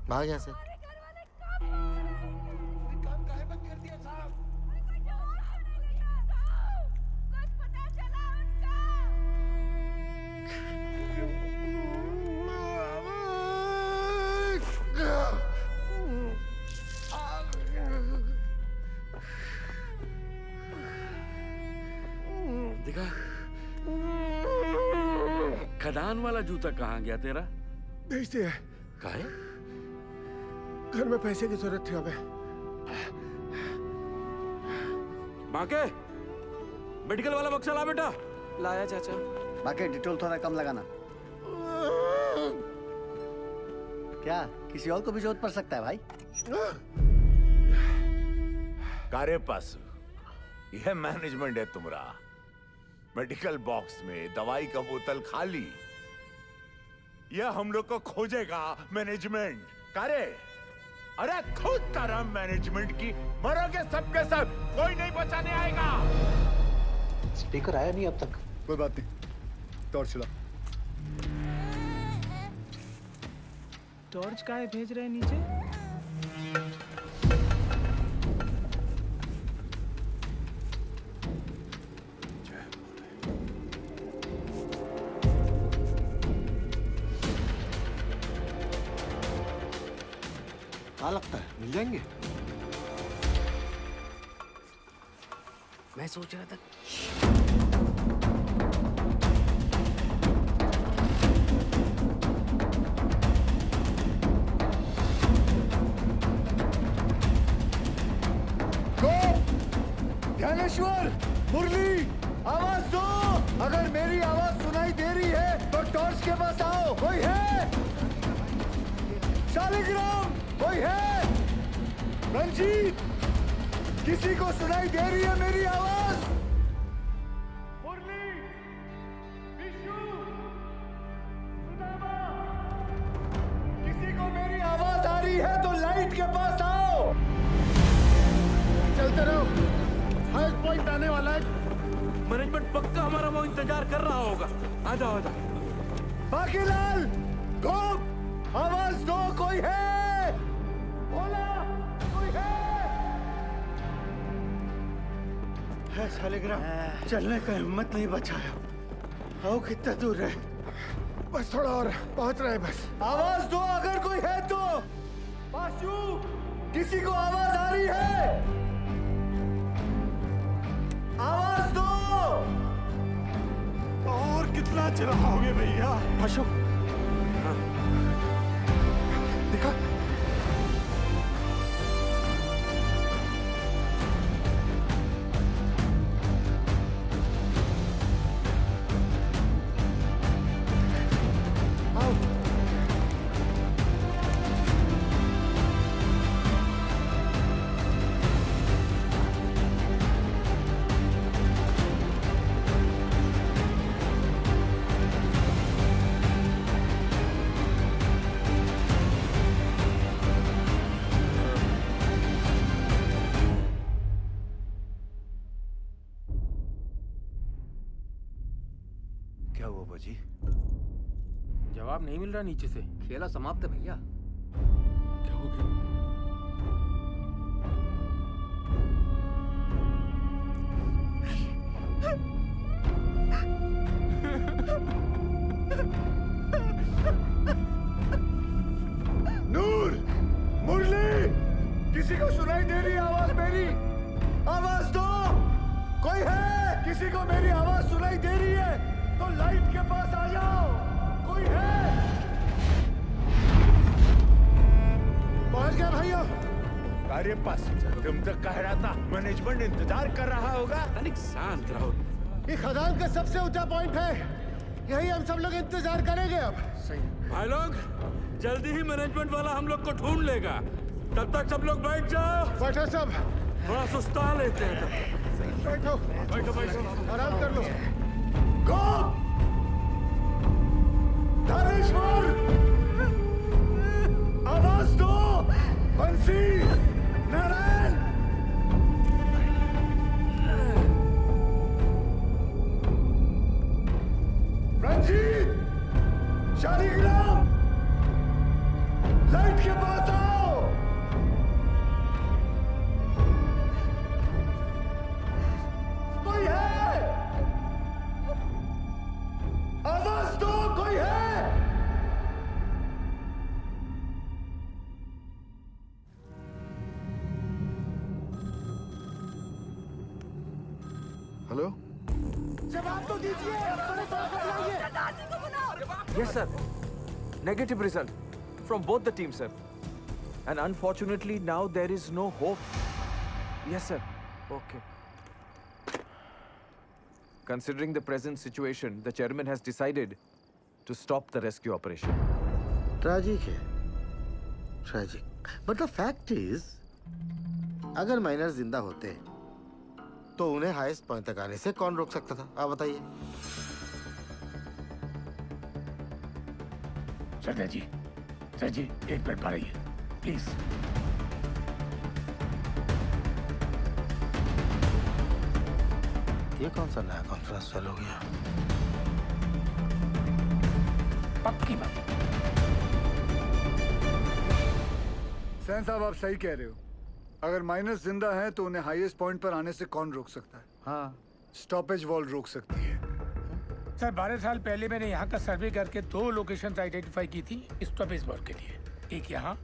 भाग यहाँ से। देखा खदान वाला जूता कहाँ गया तेरा? भेज दिया। काहे? घर में पैसे की जरूरत थी हमें। बाके मेडिकल वाला बक्सा ला बेटा। लाया चाचा। बाकी डिटोल थोड़ा कम लगाना। क्या किसी और को भी जरूरत पड़ सकता है भाई? कारे पासु, यह मैनेजमेंट है तुम्हारा। मेडिकल बॉक्स में दवाई का बोतल खाली, यह हम लोग को खोजेगा मैनेजमेंट। कारे अरे खुद तरह मैनेजमेंट की मरोगे सबके सब, कोई नहीं बचाने आएगा। स्पीकर आया नहीं अब तक। कोई बात नहीं, टॉर्च चला। टॉर्च काहे भेज रहे हैं नीचे? क्या लगता है मिल जाएंगे? मैं सोच रहा था ज्ञानेश्वर, मुरली, आवाज दो। अगर मेरी आवाज सुनाई दे रही है तो टॉर्च के पास आओ। कोई है? शालिग्राम कोई है? रंजीत, किसी को सुनाई दे रही है मेरी आवाज? मुरली, विशु, सुदामा, किसी को मेरी आवाज आ रही है तो लाइट के पास आओ। चलते रहो, हाईएस्ट पॉइंट आने वाला है। मैनेजमेंट पक्का हमारा वो इंतजार कर रहा होगा। आ जाओ आ जाओ। बाकीलाल, गोप, आवाज दो। कोई है? बोला, कोई है शालिग्राम? चलने का हिम्मत नहीं बचाया। आओ, कितना दूर है? बस थोड़ा और, पहुंच रहे बस। आवाज दो अगर कोई है तो। पाशु, किसी को आवाज आ रही है? आवाज दो। और कितना चिल्लाओगे भैया? पाशु, दिखा। जवाब नहीं मिल रहा नीचे से। खेला समाप्त है भैया। क्या हो गया? नूर, मुरली, किसी को सुनाई दे रही है आवाज मेरी? आवाज दो। कोई है? किसी को मेरी आवाज सुनाई दे रही है तो लाइट के पास आ जाओ। कोई है? अरे बस, तुम तो कह रहा था मैनेजमेंट इंतजार कर रहा होगा। अनिक शांत रहो। ये खदान का सबसे ऊंचा पॉइंट है, यही हम सब लोग इंतजार करेंगे अब। भाई लोग, जल्दी ही मैनेजमेंट वाला हम लोग को ढूंढ लेगा। तब तक सब लोग बैठ जाओ। बैठो सब। थोड़ा सुस्ता लेते हैं तब। बैठो बैठो बैठो, आराम कर लो। गो धनेश्वर, आवाज दो। बंसी, नारायण, रंजीत, शालिग्राम, लाइट के पास आओ। कोई है? आवाज दो, कोई है? हेलो, जवाब तो दीजिए, बड़े साहब को बुलाइए। Yes, sir. Negative result from both the teams, sir. And unfortunately, now there is no hope. Yes, sir. Okay. Considering the present situation, the chairman has decided to stop the rescue operation. Tragic है, tragic. But the fact is, अगर माइनर जिंदा होते तो उन्हें हाईएस्ट पॉइंट तक आने से कौन रोक सकता था? आप बताइए। सर जी, एक मिनट पढ़िए प्लीज। ये कौन सा नया कॉन्फ्रेंस चालू हो गया? पक्की बात। सैन साहब, आप सही कह रहे हो। अगर माइनस जिंदा है तो उन्हें हाईएस्ट पॉइंट पर आने से कौन रोक सकता है? हाँ, स्टॉपेज वॉल रोक सकती है। सर 12 साल पहले मैंने यहाँ का सर्वे करके 2 लोकेशन आइडेंटिफाई की थी स्टॉपेज वॉल के लिए, एक यहाँ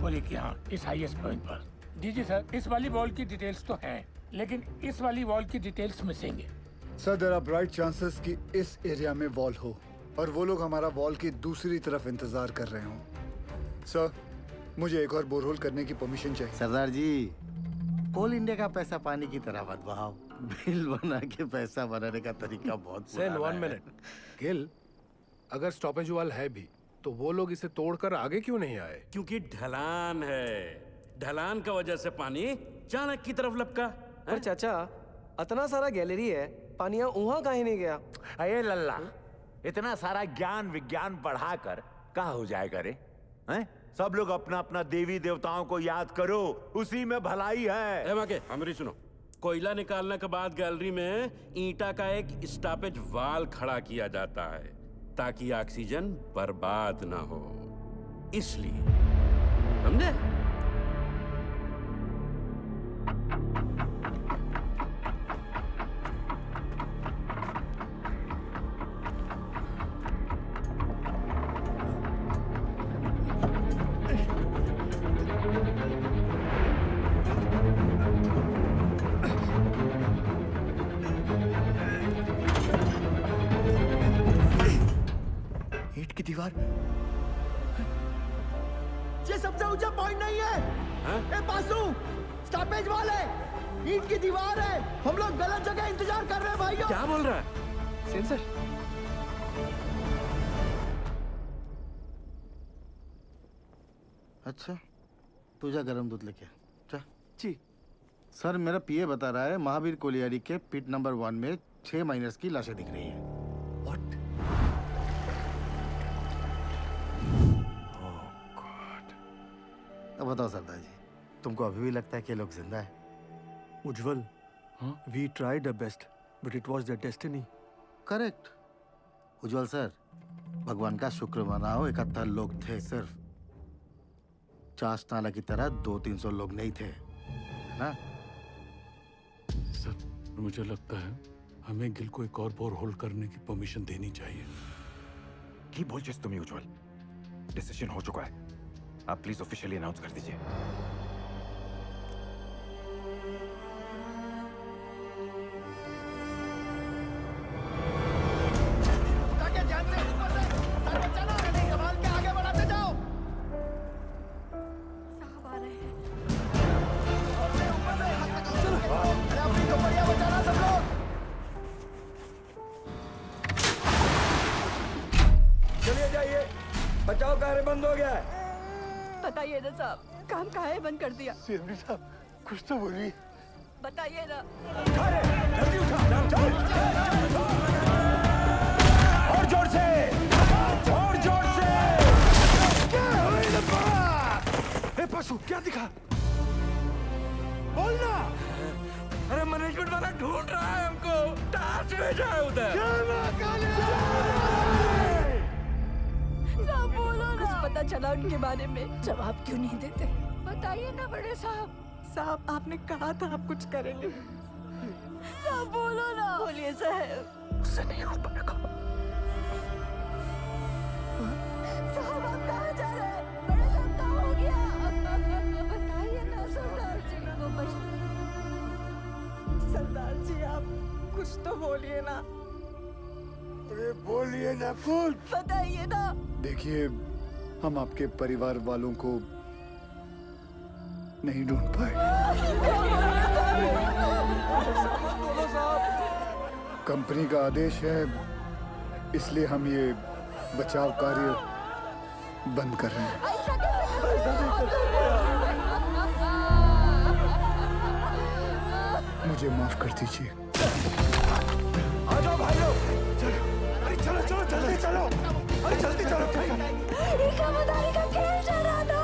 और एक यहाँ इस हाईएस्ट पॉइंट पर। जी सर, इस वाली वॉल की डिटेल्स तो हैं, लेकिन इस वाली वॉल की डिटेल्स मिसिंग है। Sir, there are bright chances कि इस एरिया में वॉल हो और वो लोग हमारा वॉल की दूसरी तरफ इंतजार कर रहे हों। सर, मुझे एक और बोरहोल करने की परमिशन चाहिए। सरदार जी, कोल इंडिया का पैसा पानी की तरह मत बहाओ। बिल बना के पैसा बनाने का तरीका बहुत पुराना है। 1 मिनट। गिल, अगर स्टॉपेज वॉल है भी तो वो लोग इसे तोड़कर आगे क्यों नहीं आए? क्योंकि ढलान है। ढलान का वजह से पानी चाणक की तरफ लपका। पर चाचा, इतना सारा गैलरी है, पानी वहां काहे नहीं गया? अये लल्ला, इतना सारा ज्ञान विज्ञान बढ़ाकर कहाँ हो जाएगा रे? हैं? सब लोग अपना अपना देवी देवताओं को याद करो, उसी में भलाई है। हमारी सुनो, कोयला निकालने के बाद गैलरी में ईंटा का एक स्टॉपेज वाल खड़ा किया जाता है ताकि ऑक्सीजन बर्बाद ना हो, इसलिए। समझे? ईंट की दीवार, ये सबसे ऊंचा पॉइंट नहीं है। ए बासु, स्टॉपेज वॉल है, ईंट की दीवार है। हम लोग गलत जगह इंतजार कर रहे हैं भाइयों। क्या बोल रहा है? सेंसर। अच्छा, तू जा गरम दूध लेके जा। जी सर, मेरा पीए बता रहा है महावीर कोलियारी के पिट नंबर 1 में 6 माइनर्स की लाशें दिख रही हैं। अब बताओ सरदार जी, तुमको अभी भी लगता है कि ये लोग जिंदा है? Ujjwal, we tried the best but it was the destiny. Correct Ujjwal sir, भगवान का शुक्र मनाओ, 71 लोग थे सिर्फ। चास नाला की तरह 200-300 लोग नहीं थे, है ना? सर, मुझे लगता है हमें गिल को एक और बोरहोल करने की परमिशन देनी चाहिए। की बोल जिस तुम्हें उज्जवल, डिसीजन हो चुका है, आप प्लीज ऑफिशियली अनाउंस कर दीजिए। चलो, संभाल के आगे बढ़ाते जाओ। साहब आ रहे हैं। बंद हो गया है। बताइए ना साहब, काम काहे बंद कर दिया? सीएमडी साहब कुछ तो बोलिए। बताइए ना। जल्दी उठा, चल, और जोर से, और जोर से। क्या हुई लपा? ए पशु क्या दिखा? बोलना। अरे मैनेजमेंट वाला ढूंढ रहा है हमको, टार्च भेजा है उधर। साहब बोलो ना। कुछ पता चला उनके बारे में? जवाब क्यों नहीं देते? बताइए ना बड़े साहब। साहब आपने कहा था आप कुछ करेंगे। साहब बोलो ना। बोलिए साहब। उससे नहीं हो पाएगा। साहब आप कहाँ जा रहे हैं? बड़े साहब कहाँ हो गया? बताइए ना सरदार जी को बच। सरदार जी आप कुछ तो बोलिए ना। अरे बोलिए ना कुछ। बताइए ना। देखिए हम आपके परिवार वालों को नहीं ढूंढ पाए। कंपनी का आदेश है, इसलिए हम ये बचाव कार्य बंद कर रहे हैं। मुझे माफ कर दीजिए। आ जाओ भाई लोग, चलो, अरे चलो चलो जल्दी चलो, अरे जल्दी चलो। इकामदारी का खेल चल रहा था।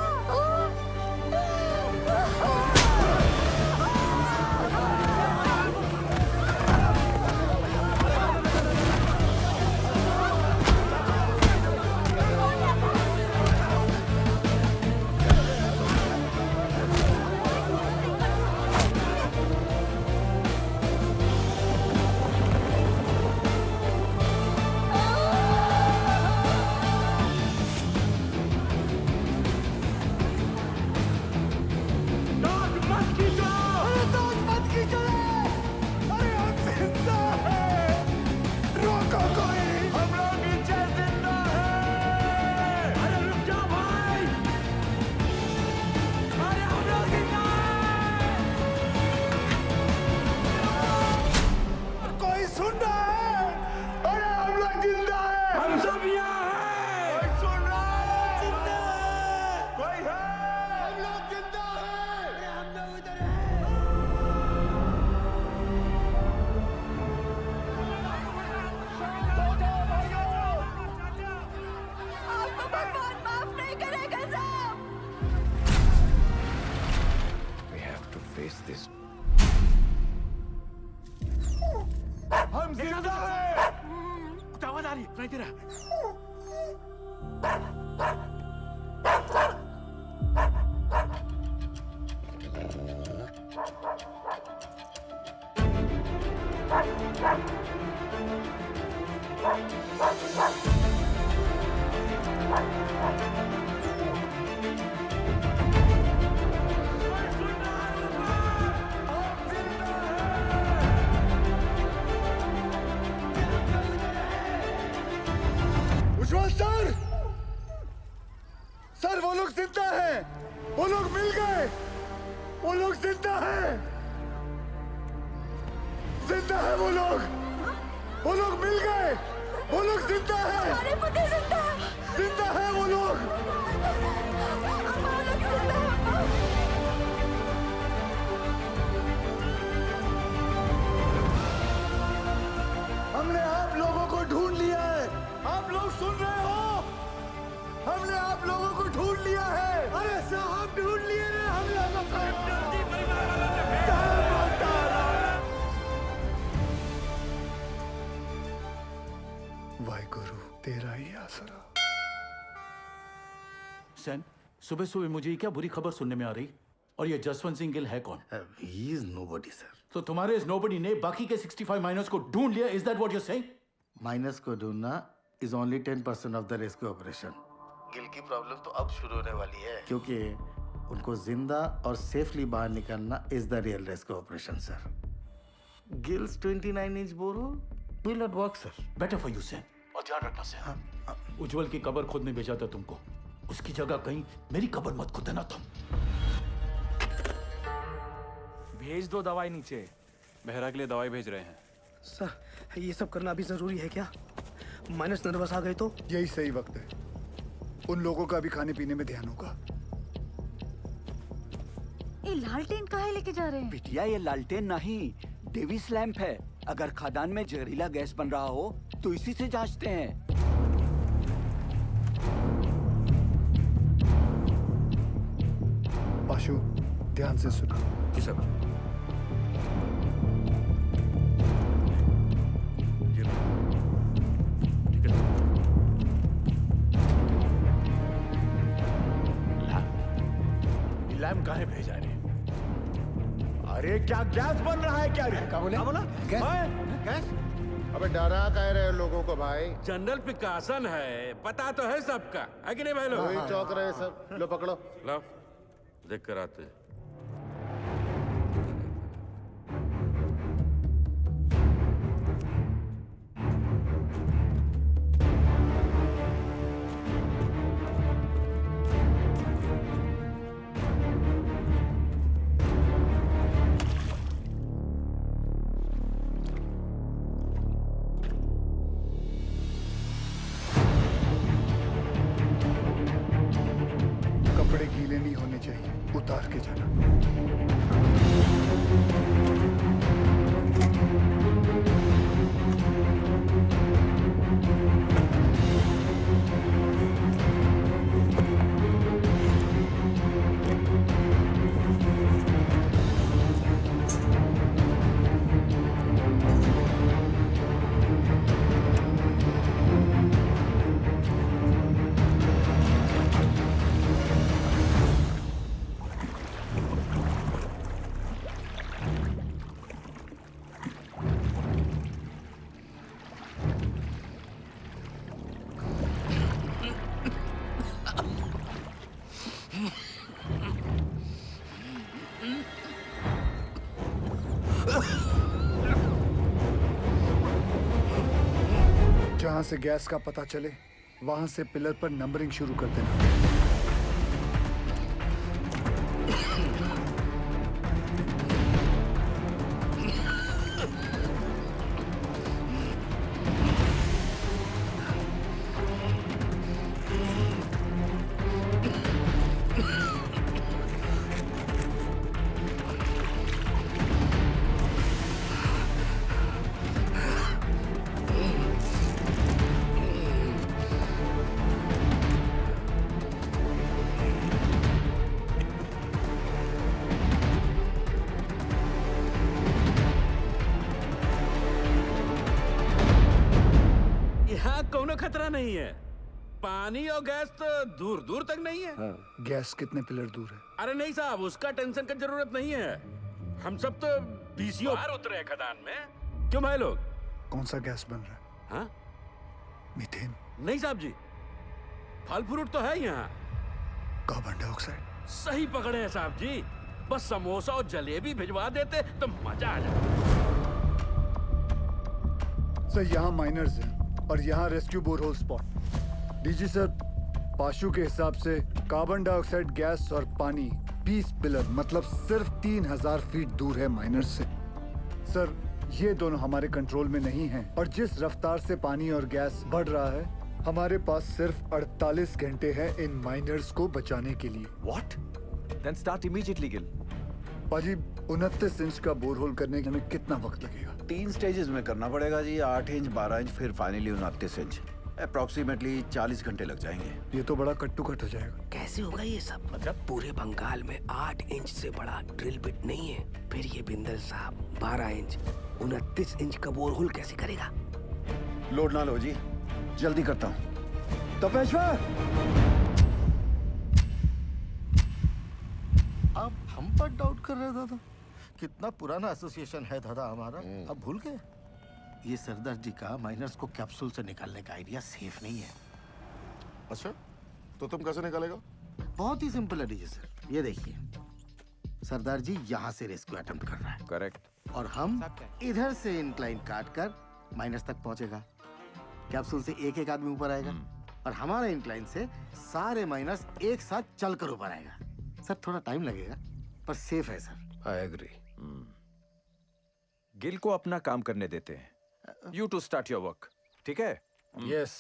हम जिंदा हैं। कुछ आवाज आ रही है, सुनाई दे रहा है। उज्जवल सर, सर वो लोग जिंदा हैं, वो लोग मिल गए, वो लोग जिंदा हैं, जिंदा है वो लोग मिल गए, वो लोग जिंदा हैं, हमारे पति जिंदा है, जिंदा है वो लोग। हमने आप लोगों को ढूंढ लिया है, आप लोग सुन रहे हो? हमने आप लोगों को ढूंढ लिया है। अरे साहब ढूंढ लिए रे हम लोगों को। वाहिगुरु तेरा ही आसरा। सैन, सुबह सुबह मुझे क्या बुरी खबर सुनने में आ रही? और ये जसवंत सिंह गिल है कौन? He is nobody, sir. तो तुम्हारे इस नोबडी ने बाकी के 65 माइनर्स को ढूंढ लिया, is that what you saying? Minus को ढूंढना is only 10% of the rescue operation. Gill की प्रॉब्लम तो अब शुरू होने वाली है, क्योंकि उनको जिंदा और सेफली बाहर निकालना is the real rescue operation, sir. Gill's 29 inch bore will not work, sir. Better for you Sen, और ध्यान रखना सैन, उज्जवल की कब्र खुद नहीं भेजा था तुमको, उसकी जगह कहीं मेरी कब्र मत खुद देना तुम। भेज दो दवाई नीचे। बहरा के लिए दवाई भेज रहे हैं। सर ये सब करना अभी जरूरी है क्या? माइनस नर्वस आ गए तो? यही सही वक्त है। उन लोगों का भी खाने पीने में ध्यान होगा। ये लालटेन काहे लेके जा रहे हैं? बिटिया ये लालटेन नहीं, डेविस लैंप है। अगर खदान में जहरीला गैस बन रहा हो तो इसी से जांचते हैं। पाशु, ध्यान से सुनो। जी सर। लैम्प काहे भेजा रे? अरे क्या गैस बन रहा है क्या रे? क्या बोला? गैस? अबे डरा कह रहे लोगों को भाई। जनरल पिकासन है, पता तो है सबका, है कि नहीं भाई लोग? वही चौक रहे सब। लो पकड़ो। लो देख कर आते। कपड़े गीले नहीं होने चाहिए, उतार के जाना। जहां से गैस का पता चले वहां से पिलर पर नंबरिंग शुरू कर देना। कोनो खतरा नहीं है। पानी और गैस तो दूर दूर तक नहीं है। गैस कितने पिलर दूर है? अरे नहीं साहब, उसका टेंशन की जरूरत नहीं है। हम सब तो बीसीओ बाहर उतरे हैं खदान में। क्यों भाई लोग? कौन सा गैस बन रहा है? हाँ? मीथेन? नहीं साहब जी, फल फ्रूट तो है यहाँ। Carbon dioxide? सही पकड़े हैं साहब जी। बस समोसा और जलेबी भिजवा देते तो मजा आ जाता। सर यहाँ माइनर्स हैं और यहाँ rescue borehole spot. DG sir, पाशु के हिसाब से कार्बन डाइऑक्साइड गैस और पानी 20 पिलर मतलब सिर्फ 3000 फीट दूर है माइनर्स से। सर ये दोनों हमारे कंट्रोल में नहीं हैं और जिस रफ्तार से पानी और गैस बढ़ रहा है हमारे पास सिर्फ 48 घंटे हैं इन माइनर्स को बचाने के लिए। What? Then start immediately, Gil. पाजी 29 इंच का बोरहोल करने में कितना वक्त लगेगा? 3 स्टेजेस में करना पड़ेगा जी, 8 इंच, 12 इंच, फिर फाइनली 29 इंच। अप्रोक्सीमेटली 40 घंटे लग जाएंगे। ये तो बड़ा कट टू कट हो जाएगा। कैसे होगा ये सब? मतलब पूरे बंगाल में 8 इंच से बड़ा ड्रिल बिट नहीं है। फिर ये बिंदल साहब 12 इंच 29 इंच का बोरहोल कैसे करेगा? लोड ना लो जी, जल्दी करता हूँ। तपेश्वर, आप हम पर डाउट कर रहे हैं दादा? कितना पुराना एसोसिएशन है दादा हमारा, अब भूल गए? ये सरदार जी का माइनर्स को कैप्सूल से निकालने का आइडिया सेफ नहीं है। अच्छा, तो तुम कैसे निकालेगा? बहुत ही सिंपल है डीजे सर, ये देखिए सरदार जी यहाँ से रेस्क्यू अटेम्प्ट कर रहा है। करेक्ट। और हम इधर से इंक्लाइन काट कर माइनस तक पहुंचेगा। कैप्सूल से एक एक आदमी ऊपर आएगा और हमारा इंक्लाइन से सारे माइनस एक साथ चलकर ऊपर आएगा। सर थोड़ा टाइम लगेगा पर सेफ है सर। I agree. गिल को अपना काम करने देते हैं। You to start your work. ठीक है? Yes.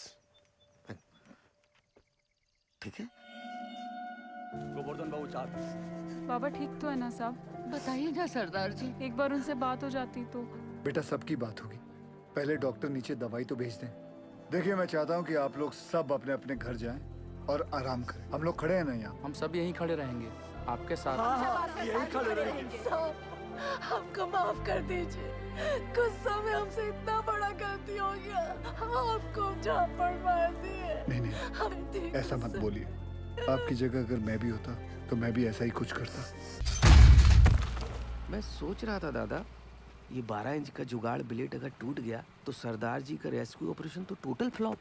ठीक है? गोवर्धन बाबू 4 पीस। बाबा ठीक तो है ना साहब? बताइए ना सरदार जी। एक बार उनसे बात हो जाती तो। बेटा सबकी बात होगी, पहले डॉक्टर नीचे दवाई तो भेज दें। देखिए मैं चाहता हूँ कि आप लोग सब अपने अपने घर जाएं और आराम करें। हम लोग खड़े हैं ना यहाँ? हम सब यहीं खड़े रहेंगे आपके साथ। यही खड़े रहेंगे। हमको माफ कर दीजिए, गुस्सा में हमसे इतना बड़ा गलती हो गया, आपको झापड़ मार दिए। नहीं ऐसा मत बोलिए। आपकी जगह अगर मैं भी होता तो मैं भी ऐसा ही कुछ करता। मैं सोच रहा था दादा, ये 12 इंच का जुगाड़ ब्लेड अगर टूट गया तो सरदार जी का रेस्क्यू ऑपरेशन तो टोटल फ्लॉप।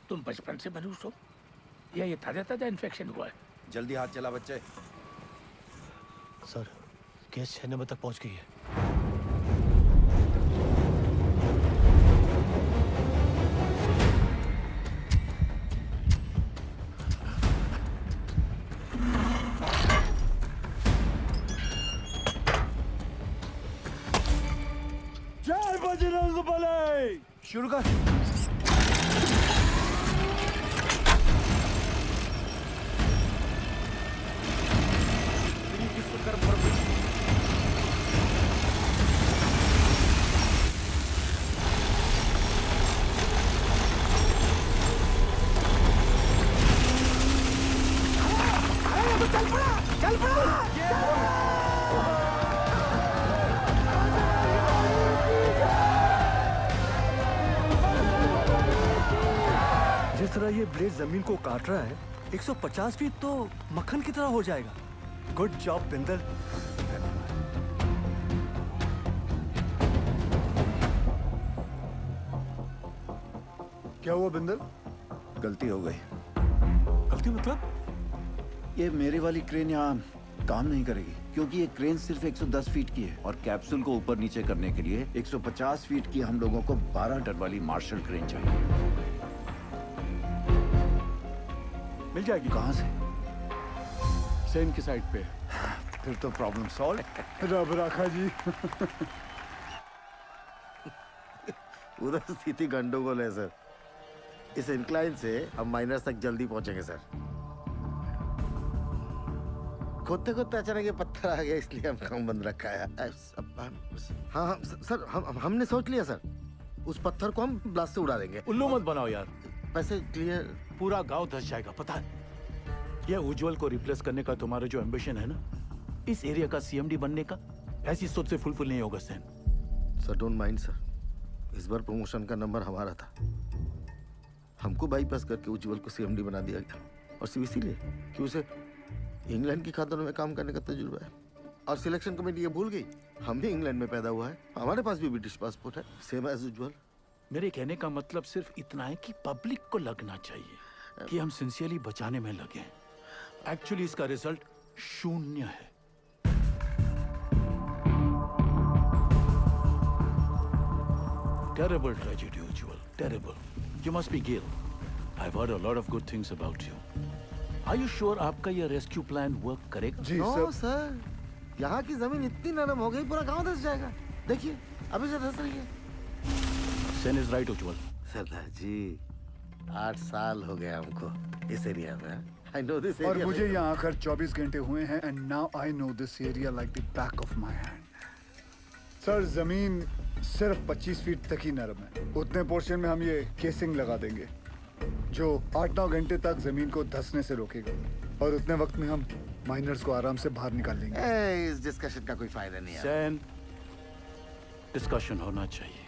तुम बचपन से मनुष्य हो या ये ताजा ताजा इन्फेक्शन हुआ है? जल्दी हाथ चला बच्चे। सर केस 6 नंबर तक पहुंच गई है। जय बजरंगबली। शुरू कर। चल पड़ा। जिस तरह ये ब्लेड जमीन को काट रहा है, 150 फीट तो मक्खन की तरह हो जाएगा। Good job Bindal. क्या हुआ बिंदल? गलती हो गई। गलती मतलब? ये मेरी वाली क्रेन यहाँ काम नहीं करेगी, क्योंकि ये क्रेन सिर्फ 110 फीट की है और कैप्सूल को ऊपर नीचे करने के लिए 150 फीट की हम लोगों को 12 टन वाली मार्शल क्रेन चाहिए। मिल जाएगी। कहाँ से? सेन की साइड पे। फिर तो प्रॉब्लम सॉल्व। रब राखा जी। उधर स्थिति गंडोगोल है सर। इस इंक्लाइन से हम माइनस तक जल्दी पहुंचेंगे सर। खोदते खोदते अचानक ये पत्थर आ गया, इसलिए हम काम बंद रखा है। हाँ सर, हमने सोच लिया सर, उस पत्थर को हम ब्लास्ट से उड़ा देंगे। उल्लू मत बनाओ यार। वैसे क्लियर। पूरा गांव धस जाएगा पता है। ये उज्जवल को रिप्लेस करने का तुम्हारा जो एम्बिशन है ना, इस एरिया का सीएमडी बनने का, ऐसी सोच से फुलफिल नहीं होगा Sen. Sir don't mind sir, इस बार प्रमोशन का नंबर हमारा था। हमको बाईपास करके उज्जवल को सीएमडी बना दिया गया, और सिर्फ इसीलिए कि उसे इंग्लैंड की खातों में काम करने का तजुर्बा है। और सिलेक्शन कमेटी ये भूल गई, हम भी इंग्लैंड में पैदा हुआ है, हमारे पास भी ब्रिटिश पासपोर्ट है, सेम एज उज्जवल। मेरे कहने का मतलब सिर्फ इतना है कि पब्लिक को लगना चाहिए कि हम सिंसियरली बचाने में लगे हैं। एक्चुअली इसका रिजल्ट 0 है। Terrible tragedy, Ujjwal. Terrible. You must be Gail. I've heard a lot of good things about you. Are you sure आपका ये रेस्क्यू प्लान वर्क करेगा? जी सर, यहाँ की जमीन इतनी नरम हो गई पूरा गांव धस जाएगा। देखिए अभी से धस रही है। Sen is right, Ujjwal. सरदार जी 8 साल हो गए हमको इस एरिया में। I know this और area मुझे very यहाँ आकर 24 घंटे हुए हैं and now I know this area like the back of my hand. Sir जमीन सिर्फ 25 फीट तक ही नरम है। उतने पोर्शन में हम ये केसिंग लगा देंगे जो 8-9 घंटे तक जमीन को धंसने से रोकेगा, और उतने वक्त में हम माइनर्स को आराम से बाहर निकाल लेंगे। इस डिस्कशन का कोई फायदा नहीं है। Sen, डिस्कशन होना चाहिए,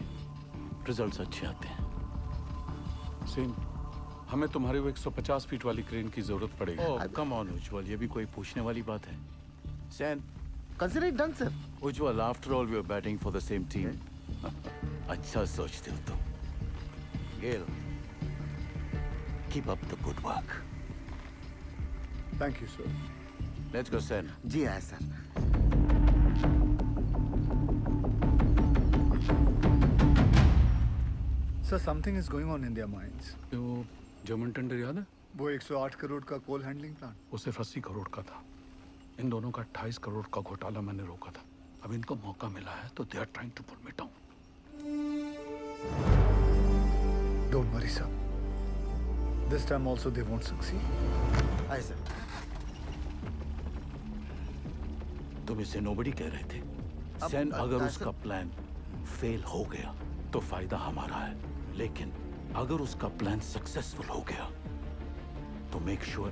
रिजल्ट्स अच्छे आते हैं। सेन, हमें तुम्हारे वो 150 फीट वाली क्रेन की जरूरत पड़ेगी। ओह कम ऑन उज्जवल, ये भी कोई पूछने वाली बात है? Sen, consider it done, sir. Ujjwal, after all, we are batting for the same team. अच्छा सोचते हो तुम। Gail, keep up the good work. Thank you, sir. Let's go, Sen. जी हाँ sir. Sir, something is going on in their minds. तो जर्मन टेंडर याद है? वो 108 करोड़ का कोल हैंडलिंग प्लांट, वो सिर्फ 80 करोड़ का था। इन दोनों का 28 करोड़ का घोटाला मैंने रोका था। अब इनको मौका मिला है तो they are trying to put me down. Don't worry sir, This time also they won't succeed. आए सर। तुम इसे नोबडी कह रहे थे। सेन अगर उसका प्लान फेल हो गया तो फायदा हमारा है, लेकिन अगर उसका प्लान सक्सेसफुल हो गया तो मेक श्योर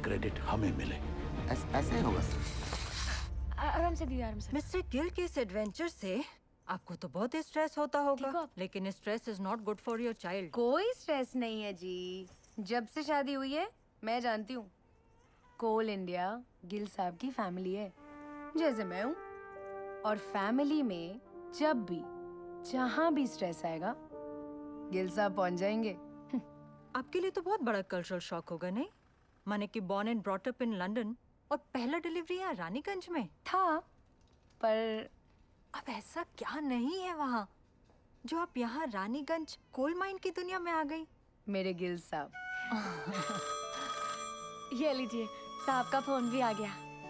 क्रेडिट हमें मिले। ऐसे ही होगा सर। आराम से दी, आराम से। मिस्टर गिल के इस एडवेंचर से आपको तो बहुत स्ट्रेस होता होगा, लेकिन stress is not good for your child. कोई स्ट्रेस नहीं है जी। जब से शादी हुई है मैं जानती हूँ, कोल इंडिया गिल साहब की फैमिली है, जैसे मैं हूँ। और फैमिली में जब भी जहाँ भी स्ट्रेस आएगा गिल साहब पहुँच जाएंगे। आपके लिए तो बहुत बड़ा कल्चरल शॉक होगा, नहीं? माने कि born and brought up in London और पहला डिलीवरी यहाँ रानीगंज में था, पर अब ऐसा क्या नहीं है वहाँ जो आप यहाँ रानीगंज कोल माइन की दुनिया में आ गई? मेरे गिल साहब। ये लीजिए, साहब का फोन भी आ गया।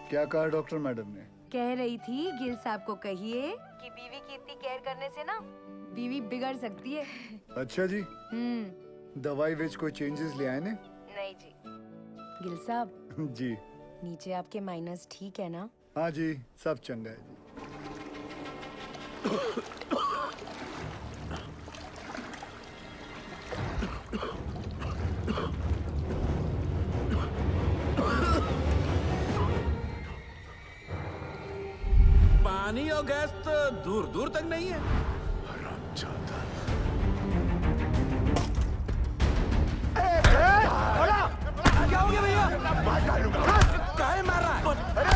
क्या कहा डॉक्टर मैडम ने? कह रही थी गिल साहब को कहिए कि बीवी की इतनी केयर करने से ना बीवी बिगड़ सकती है। अच्छा जी। दवाई विच कोई चेंजेस ले आए ने? नहीं जी। गिल साहब जी। नीचे आपके माइनस ठीक है ना? हाँ जी, सब चंगा है जी। पानी और गैस तो दूर दूर तक नहीं है। क्या हो गया भैया? मार डालूंगा। काहे मार रहा है? अरे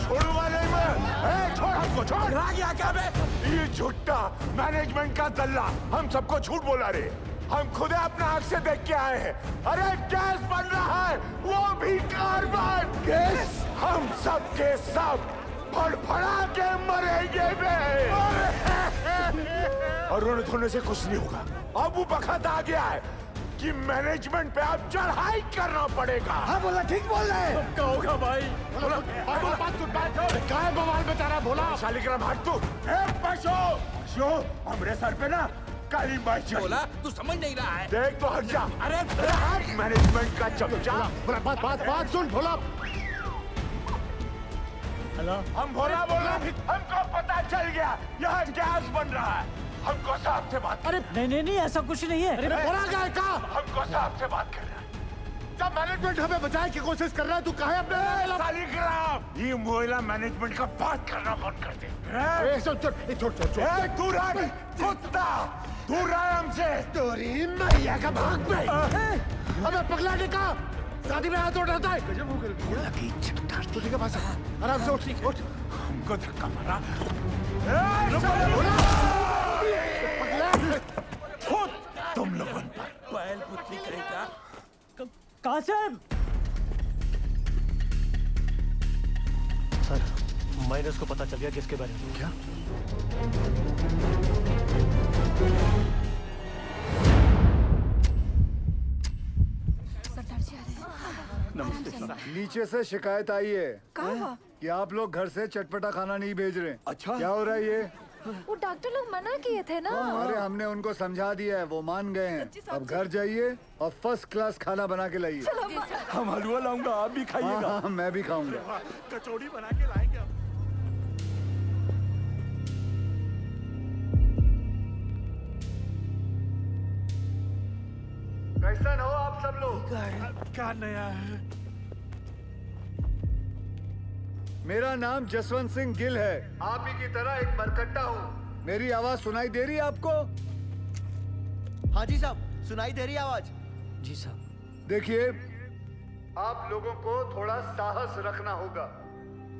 छोड़ूंगा नहीं मैं। छोड़ हमको, छोड़। गया क्या बे? ये झूठा मैनेजमेंट का दल्ला हम सबको झूठ बोला रे। हम खुद अपना आंख से देख के आए हैं। अरे गैस बन रहा है, वो भी कार्बन गैस। हम सब के सब फड़फड़ा के मरेंगे बे। और रोने धोने से कुछ नहीं होगा। अब वो वक्त आ गया है कि मैनेजमेंट पे अब चढ़ाई करना पड़ेगा। हाँ बोला, ठीक बोल रहे हैं। क्या होगा भाई? बोला, बात सुन, बात सुन। क्या है बवाल बता रहा? बोला शालिग्राम हट तू। पशु हमरे सर पे ना काली बाई चढ़ी। बोला तू समझ नहीं रहा है। देख तो हट जा। अरे मैनेजमेंट का चमचा। बात सुन भोला। हेलो, हम भोला बोला, हमको पता चल गया यहाँ गैस बन रहा है। हमको साहब से बात। अरे नहीं ऐसा कुछ नहीं है। अरे बोला क्या का? हमको साहब से बात करना। जब मैनेजमेंट हमें बचाने की कोशिश कर रहा है, तू काहे अपने शालिग्राम ये मोहल्ला मैनेजमेंट का बात करना बंद कर दे। छोड़ दूर रह कुत्ता, दूर रह हमसे। तोरी मैया का भाग में। अबे पगला ने कहा शादी में हाथ उठाता है। गजब हो गया। लगी चिपटार तुझे के पास आराम से उठ। हमको धक्का मारा। तुम लोगों पर बैल पुत्री कहेगा। कासिम! सर, माइनस को पता चल गया किसके बारे में। क्या? नमस्ते सर। नीचे से शिकायत आई है कि आप लोग घर से चटपटा खाना नहीं भेज रहे। अच्छा, क्या हो रहा है ये? वो डॉक्टर लोग मना किए थे ना। अरे हमने उनको समझा दिया है, वो मान गए हैं। अब घर जाइए और फर्स्ट क्लास खाना बना के लाइए। हम हलवा लाऊंगा, आप भी खाइएगा। हाँ, मैं भी खाऊंगा। कचौड़ी बना के लाएंगे। कैसन हो आप सब लोग? क्या नया है? मेरा नाम जसवंत सिंह गिल है। आप ही की तरह एक मरकट्टा हूँ। मेरी आवाज सुनाई दे रही है आपको? हाँ जी साहब, सुनाई दे रही है आवाज। जी साहब। देखिए, आप लोगों को थोड़ा साहस रखना होगा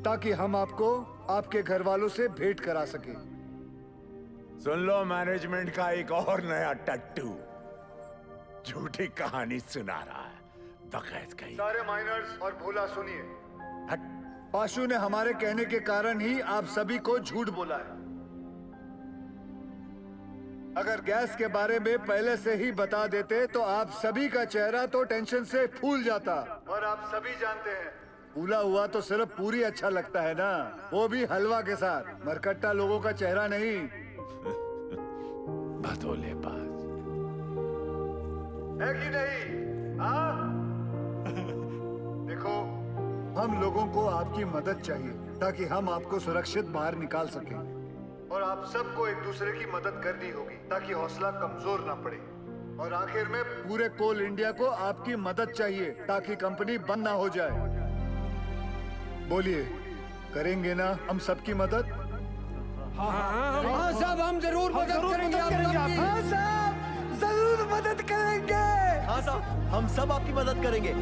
ताकि हम आपको आपके घर वालों से भेंट करा सके। सुन लो, मैनेजमेंट का एक और नया टट्टू झूठी कहानी सुना रहा है। बकैत कहीं। सारे माइनर्स और भोला सुनिए। पाशु ने हमारे कहने के कारण ही आप सभी को झूठ बोला है। अगर गैस के बारे में पहले से ही बता देते तो आप सभी का चेहरा तो टेंशन से फूल जाता। और आप सभी जानते हैं, फूला हुआ तो सिर्फ पूरी अच्छा लगता है ना, वो भी हलवा के साथ। मरकट्टा लोगों का चेहरा नहीं। भदोले बाज है कि नहीं? देखो, हम लोगों को आपकी मदद चाहिए ताकि हम आपको सुरक्षित बाहर निकाल सकें। और आप सबको एक दूसरे की मदद करनी होगी ताकि हौसला कमजोर ना पड़े। और आखिर में पूरे कोल इंडिया को आपकी मदद चाहिए ताकि कंपनी बंद ना हो जाए। बोलिए, करेंगे ना हम सबकी मदद? हाँ साहब, हम जरूर मदद करेंगे आपकी। हाँ साहब, जरूर मदद करेंगे। हाँ साहब, हम सब आपकी मदद करेंगे।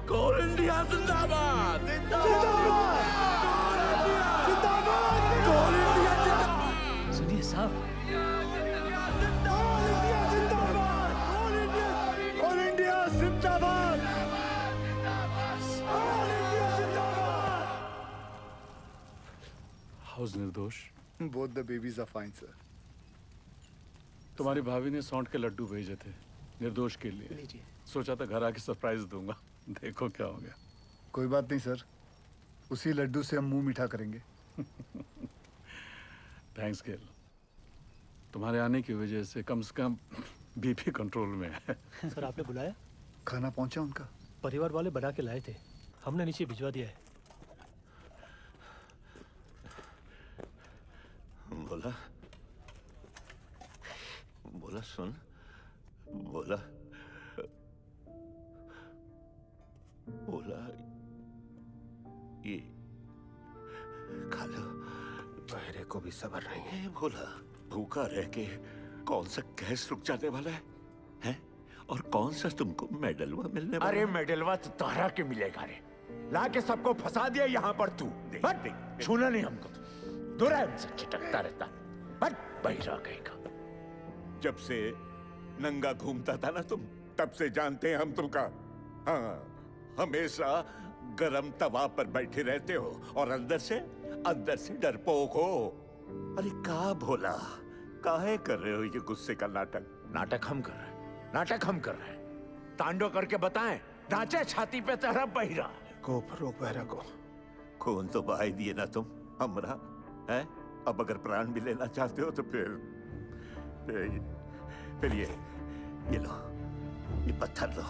कोल इंडिया जिंदाबाद। सुनिए साहब, कोल इंडिया जिंदाबाद। How's Nirdosh, both the babies are fine sir. तुम्हारी भाभी ने सौंठ के लड्डू भेजे थे निर्दोष के लिए। सोचा था घर आके सरप्राइज दूंगा, देखो क्या हो गया। कोई बात नहीं सर, उसी लड्डू से हम मुंह मीठा करेंगे। थैंक्स गेल, तुम्हारे आने की वजह से कम बीपी कंट्रोल में है। सर आपने बुलाया? खाना पहुंचा उनका? परिवार वाले बना के लाए थे, हमने नीचे भिजवा दिया है। बोला बोला सुन, बोला बोला ये खा लो। बहरे को भी सब्र नहीं है। बोला भूखा रह के कौन सा गैस रुक जाने वाला है, हैं? और कौन सा तुमको मेडलवा मिलने वाला? अरे मेडलवा तो तारा के मिलेगा रे। लाके सबको फंसा दिया यहाँ पर तू। छूना नहीं हमको, दूर है हमसे, चिटकता रहता। बट बहिरा कहेगा। जब से नंगा घूमता था ना तुम, तब से जानते हैं हम तुमका। हाँ, हमेशा गरम तवा पर बैठे रहते हो और अंदर से डरपोक हो। अरे का भोला, काहे कर रहे हो ये गुस्से का नाटक? नाटक हम कर रहे हैं, नाटक हम कर रहे हैं। तांडव करके बताएं, नाचे छाती पे तेरा बहिरा। रोक बहरा को। खून तो बहा ही दिए ना तुम हमरा, है? अब अगर प्राण भी लेना चाहते हो तो फिर ये लो, ये पत्थर लो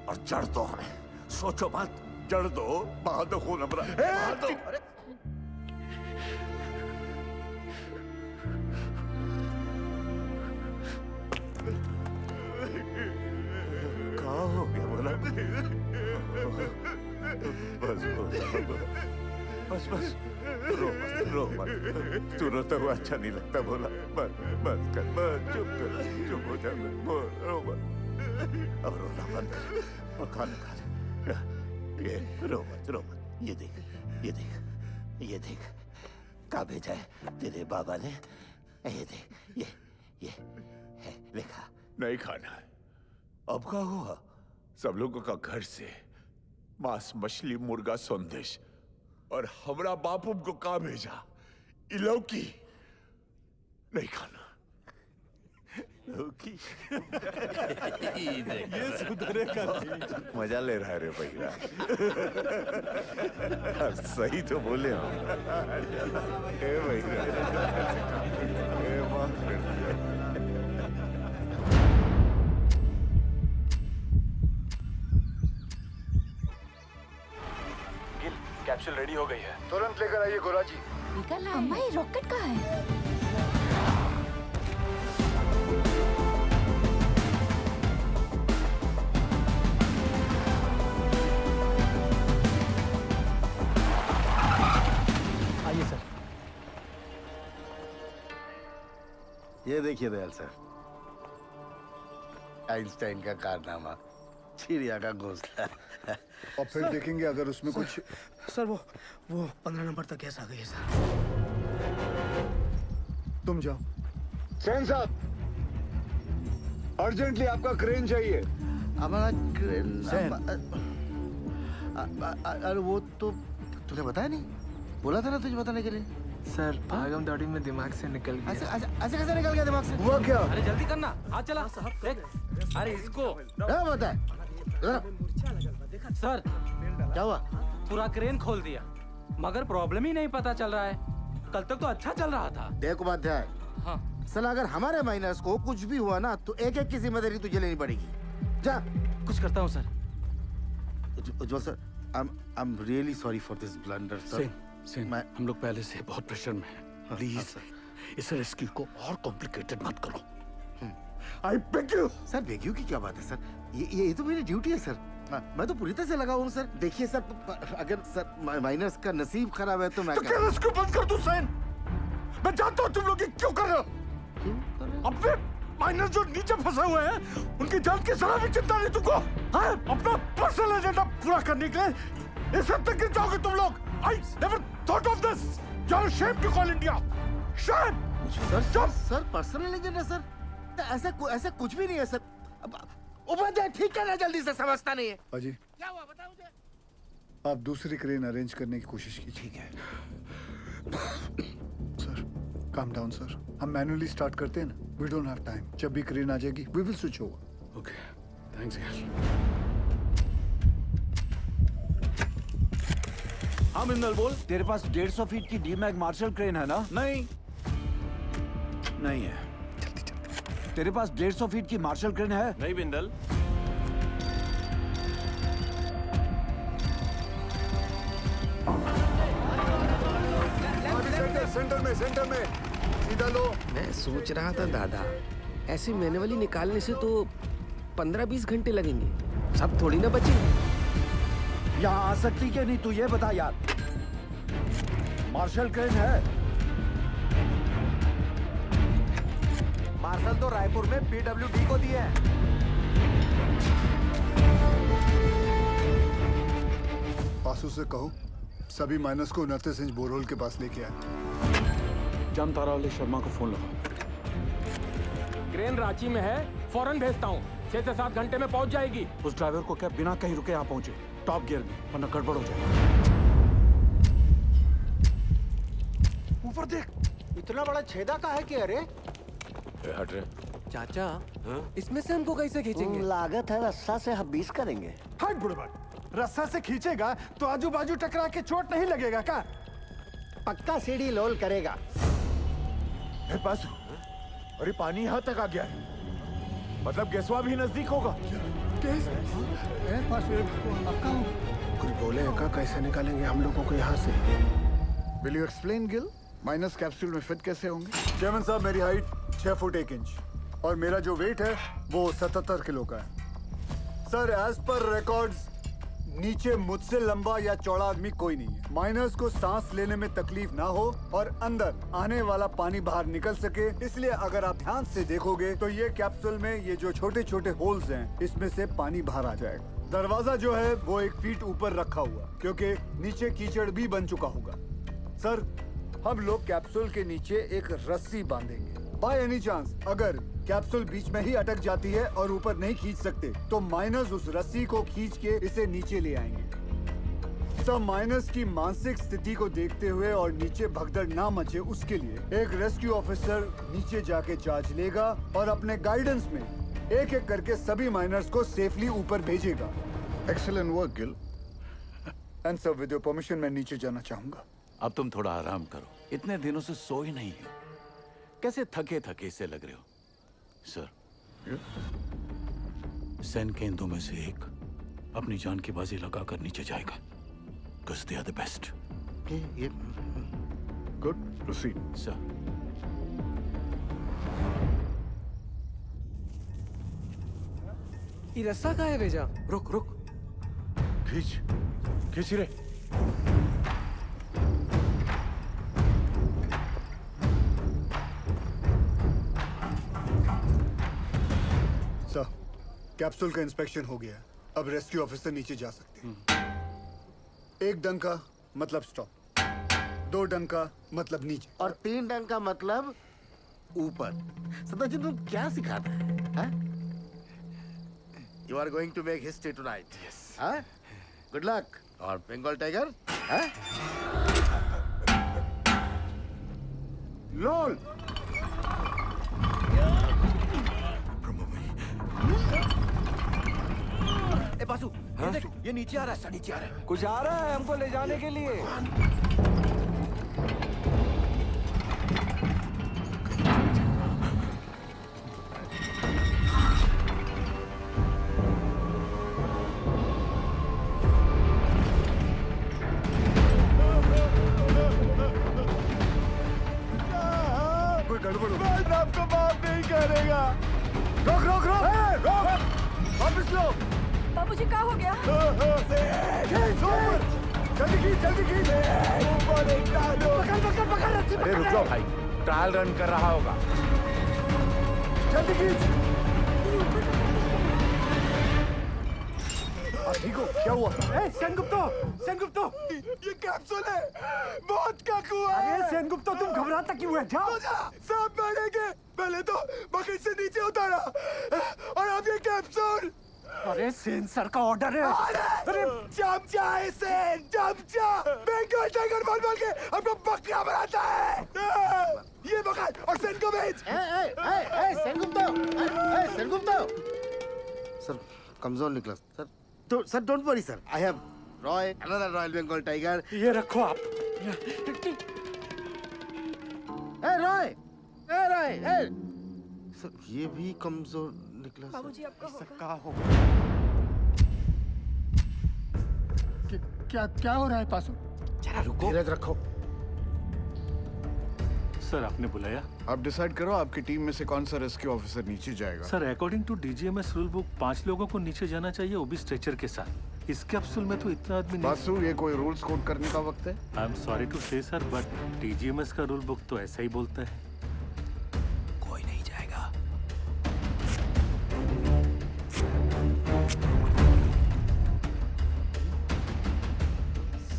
और जड़ दो हमें। सोचो मत, जड़ दो, बहा दो खून हमरा, बहा दो। क्या हो गया बोला? बस रो मत। तू रोता हुआ अच्छा नहीं लगता बोला। बस चुप हो जा, रो मत। अब रोना बंद कर और खाना खा। ये रो मत। ये देख क्या भेजा है तेरे बाबा ने। ये देख, ये है लिखा। नहीं खाना है। अब क्या हुआ? सब लोगों का घर से मांस, मछली, मुर्गा, संदेश, और हमरा बापू को कहा भेजा? लौकी नहीं खाना। लौकी ये सुधरे का मजा ले रहा है रे भैया। सही तो बोले हम। ए भैया, ए माफ कर दिया। कैप्सूल रेडी हो गई है। तुरंत लेकर आइए गोरा जी। निकल आए। अम्मा, ये रॉकेट कहाँ है? आइए सर। ये देखिए दयाल सर, आइंस्टाइन का कारनामा, चिड़िया का घोंसला। और फिर देखेंगे अगर उसमें कुछ। सर वो 15 नंबर तक गैस आ गई है सर। तुम जाओ। सेन साहब, अर्जेंटली आपका क्रेन चाहिए। हमारा क्रेन? अरे वो तो तुझे बताया नहीं, बोला था ना तुझे बताने के लिए। सर भागम दौड़ी में दिमाग से निकल गया। ऐसे कैसे निकल गया दिमाग से? हुआ क्या? अरे जल्दी करना, हाथ चला। अरे इसको क्या बताए? सर क्या हुआ? पूरा क्रेन खोल दिया, मगर प्रॉब्लम ही नहीं पता चल रहा है। कल तक तो अच्छा चल रहा था। देख उपाध्याय, हाँ सर अगर हमारे माइनस को कुछ भी हुआ ना तो एक की जिम्मेदारी तुझे लेनी पड़ेगी। जा। कुछ करता हूँ sir. Ujjwal sir, I am really sorry for this blunder sir. Sen, हम लोग पहले से बहुत प्रेशर में हैं। प्लीज इस रेस्क्यू को और कॉम्प्लिकेटेड मत करो। I beg you. Sir beg you की क्या बात है सर? ये तो मेरी ड्यूटी है सर। मैं तो पूरी तरह से लगा हूँ सर। देखिए सर, अगर सर माइनर्स का नसीब खराब है तो मैं क्या रेस्क्यू बंद कर दूं सेन? मैं जानता हूँ तुम लोग ये क्यों कर रहे हो। अपने माइनर जो नीचे फंसे हुए हैं उनकी जान की जरा भी चिंता नहीं तुमको? हाँ? अपना पर्सनल एजेंडा पूरा करने के लिए इस हद तक गिर जाओगे तुम लोग। I never thought of this. You're ashamed to call India. Shame. Sir personal agenda sir? ऐसा कुछ भी नहीं है सर। उपाध्याय ठीक है ना, जल्दी से समझता नहीं है। अजी क्या हुआ बताओ मुझे। आप दूसरी क्रेन अरेंज करने की कोशिश कीजिए। ठीक है सर, काम डाउन सर। हम मैन्युअली स्टार्ट करते हैं ना। We don't have time. जब भी क्रेन आ जाएगी we will switch over. Okay, thanks यार। हाँ बिंदल बोल। तेरे पास 150 फीट की डीमैग मार्शल क्रेन है ना? नहीं है। तेरे पास 150 फीट की मार्शल क्रेन है? नहीं बिंदल। सेंटर में सीधा लो। मैं सोच रहा था दादा, ऐसे मैनुअली निकालने से तो 15-20 घंटे लगेंगे। सब थोड़ी ना बचे। यहाँ आ सकती क्या नहीं, तू ये बता यार। मार्शल क्रेन है? मार्शल तो रायपुर में PWD को दिए हैं। पासू से कहो सभी माइनस को 29 इंच बोरहोल के पास लेके आए। जामतारा वाले शर्मा को फोन लगाओ। क्रेन रांची में है, फौरन भेजता हूँ। 6 से 7 घंटे में पहुँच जाएगी। उस ड्राइवर को क्या बिना कहीं रुके यहाँ पहुंचे? टॉप गियर में, वरना गड़बड़ हो जाएगा। ऊपर देख, इतना बड़ा छेदा का है कि अरे हट रहे। चाचा, इसमें से हमको कैसे खींचेंगे? लागत है रस्सा से हम 20 करेंगे। हट बुढ़बा, रस्सा से खींचेगा तो आजू बाजू टकरा के चोट नहीं लगेगा का? पक्का सीढ़ी लोल करेगा। पास अरे पानी यहाँ तक आ गया है, मतलब गेसवा भी नजदीक होगा। कुछ बोले का कैसे निकालेंगे हम लोगों को यहाँ से? Will you explain Gill? Minus capsule में फिट कैसे होंगे? चेयरमैन साहब, मेरी हाइट 6 फुट 1 इंच और मेरा जो वेट है वो 77 किलो का है। सर, एज पर रिकॉर्ड्स नीचे मुझसे लंबा या चौड़ा आदमी कोई नहीं है। माइनर्स को सांस लेने में तकलीफ ना हो और अंदर आने वाला पानी बाहर निकल सके, इसलिए अगर आप ध्यान से देखोगे तो ये कैप्सूल में ये जो छोटे छोटे होल्स हैं, इसमें से पानी बाहर आ जाएगा। दरवाजा जो है वो 1 फीट ऊपर रखा हुआ, क्योंकि नीचे कीचड़ भी बन चुका होगा। सर, हम लोग कैप्सूल के नीचे एक रस्सी बांधेंगे। बाय एनी चांस अगर कैप्सूल बीच में ही अटक जाती है और ऊपर नहीं खींच सकते तो माइनस उस रस्सी को खींच के इसे नीचे ले आएंगे। सब माइनस की मानसिक स्थिति को देखते हुए और नीचे भगदड़ ना मचे उसके लिए एक रेस्क्यू ऑफिसर नीचे जाके चार्ज लेगा और अपने गाइडेंस में एक एक करके सभी माइनर्स को सेफली ऊपर भेजेगा। Excellent work Gill. And sir, with your permission मैं नीचे जाना चाहूंगा। अब तुम थोड़ा आराम करो, इतने दिनों से सोए नहीं हो, कैसे थके थके से लग रहे हो। सर, सेन केंद्रों में से एक अपनी जान की बाजी लगाकर नीचे जाएगा। Because they are the best. Good, proceed. Sir. ये रस्सा कहाँ है भेजा? रुक रुक, खींच रे। सर, कैप्सूल का इंस्पेक्शन हो गया है। अब रेस्क्यू ऑफिसर नीचे जा सकते हैं। 1 डंका मतलब स्टॉप, 2 डंका मतलब नीचे और 3 डंका मतलब ऊपर। सदाजी, तुम क्या सिखाता है? You are going to make history tonight. Yes. Good luck. और बंगाल टाइगर? लोल। ए बासु, ये देख, ये नीचे आ रहा है। नीचे आ रहा है। कुछ आ रहा है हमको ले जाने के लिए। आपको माफ नहीं करेगा। रोक रोक रोक रोक, वापस लो। बाबूजी क्या हो गया? जल्दी खींच। पकड़ अरे रुक जाओ भाई, ट्रायल रन कर रहा होगा। जल्दी खींच। ठीक हो, क्या हुआ? सेनगुप्तो, ये कैप्सूल है, मौत का कुआं। अरे सेनगुप्तो, तुम घबराता क्यों है? जाओ। सब मरेंगे। पहले तो बकेट से नीचे उतारा और अब ये कैप्सूल। अरे सेन सर का ऑर्डर है। अरे चमचा है सेन, चमचा। बंगाल टाइगर बोल के हमको बकरा बनाता है। ये बकरा और सेन को भेज। सेनगुप्तो। सर कमजोर निकला सर। तो sir don't worry sir, I have Roy, another royal Bengal tiger. ये रखो आप। रॉय। सर ये भी कमजोर निकला। बाबूजी आपका सबका हो। क्या हो रहा है पासो? जरा रुको, धीरज रखो। सर आपने बुलाया? आप डिसाइड करो आपकी टीम में से कौन सा रेस्क्यू ऑफिसर नीचे जाएगा। Sir according to DGMS rule book 5 लोगों को नीचे जाना चाहिए, वो भी स्ट्रेचर के साथ। इस कैप्सूल में तो इतना आदमी नहीं। बासु, ये कोई रूल्स कोड करने का वक्त है? आई एम सॉरी टू से सर, बट डीजीएमएस का रूल बुक तो ऐसा ही बोलता है। कोई नहीं जाएगा।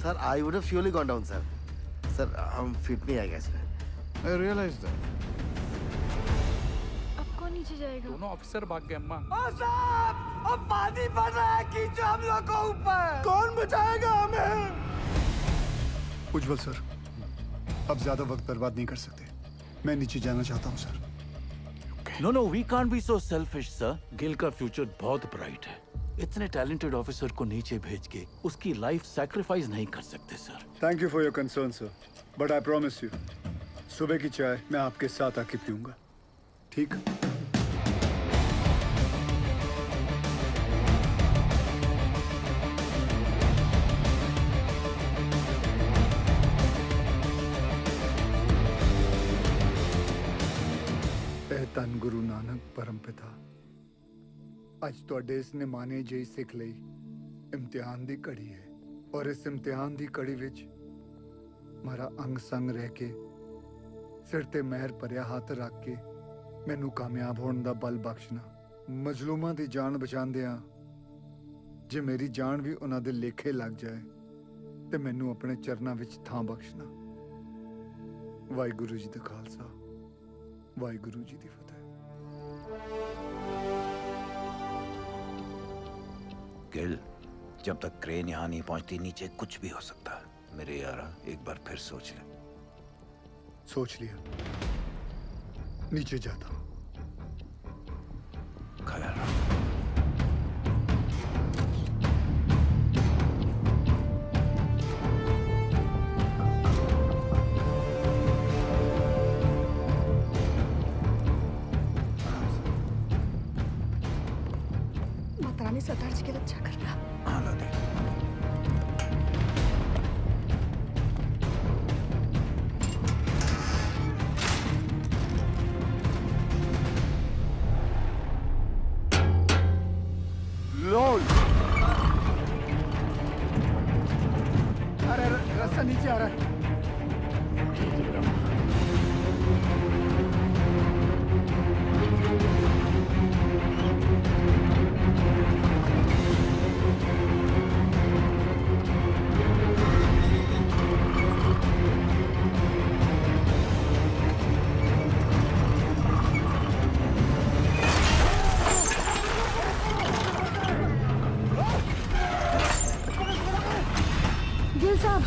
Sir I would have surely gone down sir. Sir हम फिट नहीं आएगा इसमें। I realize that. अब कौन नीचे जाएगा? दोनों ऑफिसर भाग गए अम्मा। साहब, अब पानी बढ़ रहा है, खींचो हम लोग को ऊपर। कौन बचाएगा हमें? उज्जवल सर, अब ज्यादा वक्त बर्बाद नहीं कर सकते। मैं नीचे जाना चाहता हूँ sir. No, we can't be so selfish, sir. Gill का फ्यूचर बहुत ब्राइट है। इतने टैलेंटेड ऑफिसर को नीचे भेज के उसकी लाइफ सैक्रिफाइस नहीं कर सकते sir. Thank you for your concern sir, but I promise you, सुबह की चाय मैं आपके साथ आके पीऊंगा, ठीक? ਧੰਨ ਗੁਰੂ ਨਾਨਕ ਪਰਮ ਪਿਤਾ, ਅੱਜ ਤੁਹਾਡੇ ਇਸ ਨਿਮਾਣੇ ਜਿਹੀ ਸਿੱਖ ਲਈ ਇਮਤਿਹਾਨ ਦੀ ਘੜੀ ਹੈ, ਔਰ ਇਸ ਇਮਤਿਹਾਨ ਦੀ ਘੜੀ ਵਿੱਚ ਮਾਰਾ ਅੰਗ ਸੰਗ ਰਹਿ ਕੇ ਸਿਰ ਤੇ ਮਹਿਰ ਭਰਿਆ ਹੱਥ ਰੱਖ ਕੇ ਮੈਨੂੰ ਕਾਮਯਾਬ ਹੋਣ ਦਾ ਬਲ ਬਖਸ਼ਣਾ। ਮਜ਼ਲੂਮਾਂ ਦੀ ਜਾਨ ਬਚਾਉਂਦਿਆਂ ਜੇ ਮੇਰੀ ਜਾਨ ਵੀ ਉਹਨਾਂ ਦੇ ਲੇਖੇ ਲੱਗ ਜਾਏ ਤੇ ਮੈਨੂੰ ਆਪਣੇ ਚਰਨਾਂ ਵਿੱਚ ਥਾਂ ਬਖਸ਼ਣਾ। ਵਾਹਿਗੁਰੂ ਜੀ ਦਾ ਖਾਲਸਾ, ਵਾਹਿਗੁਰੂ ਜੀ ਦੀ ਫਤਿਹ। गिल, जब तक क्रेन यहाँ नहीं पहुंचती नीचे कुछ भी हो सकता है। मेरे यारा एक बार फिर सोच ले। सोच लिया, नीचे जाता हूँ। ख्याल रखो। माता रानी सरदार जी की रक्षा करना। हाँ लादे। लोल, अरे रास्ता नीचे आ रहा है। गिल साहब,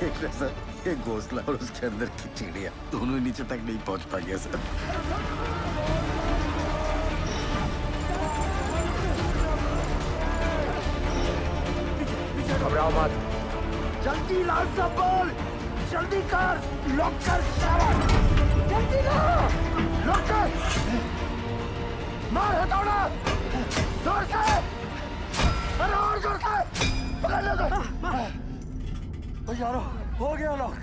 देख रहे सर, ये घोंसला और उसके अंदर की चिड़िया दोनों ही नीचे तक नहीं पहुंच पाएंगे सर। घबराओ मत। जल्दी लाल सा बोल, जल्दी कर, लॉक कर सारा। जल्दी लो। रोक के। मार हथौड़ा। जोर से। अरे और जोर से। पकड़ लो। यारो हो गया लॉक।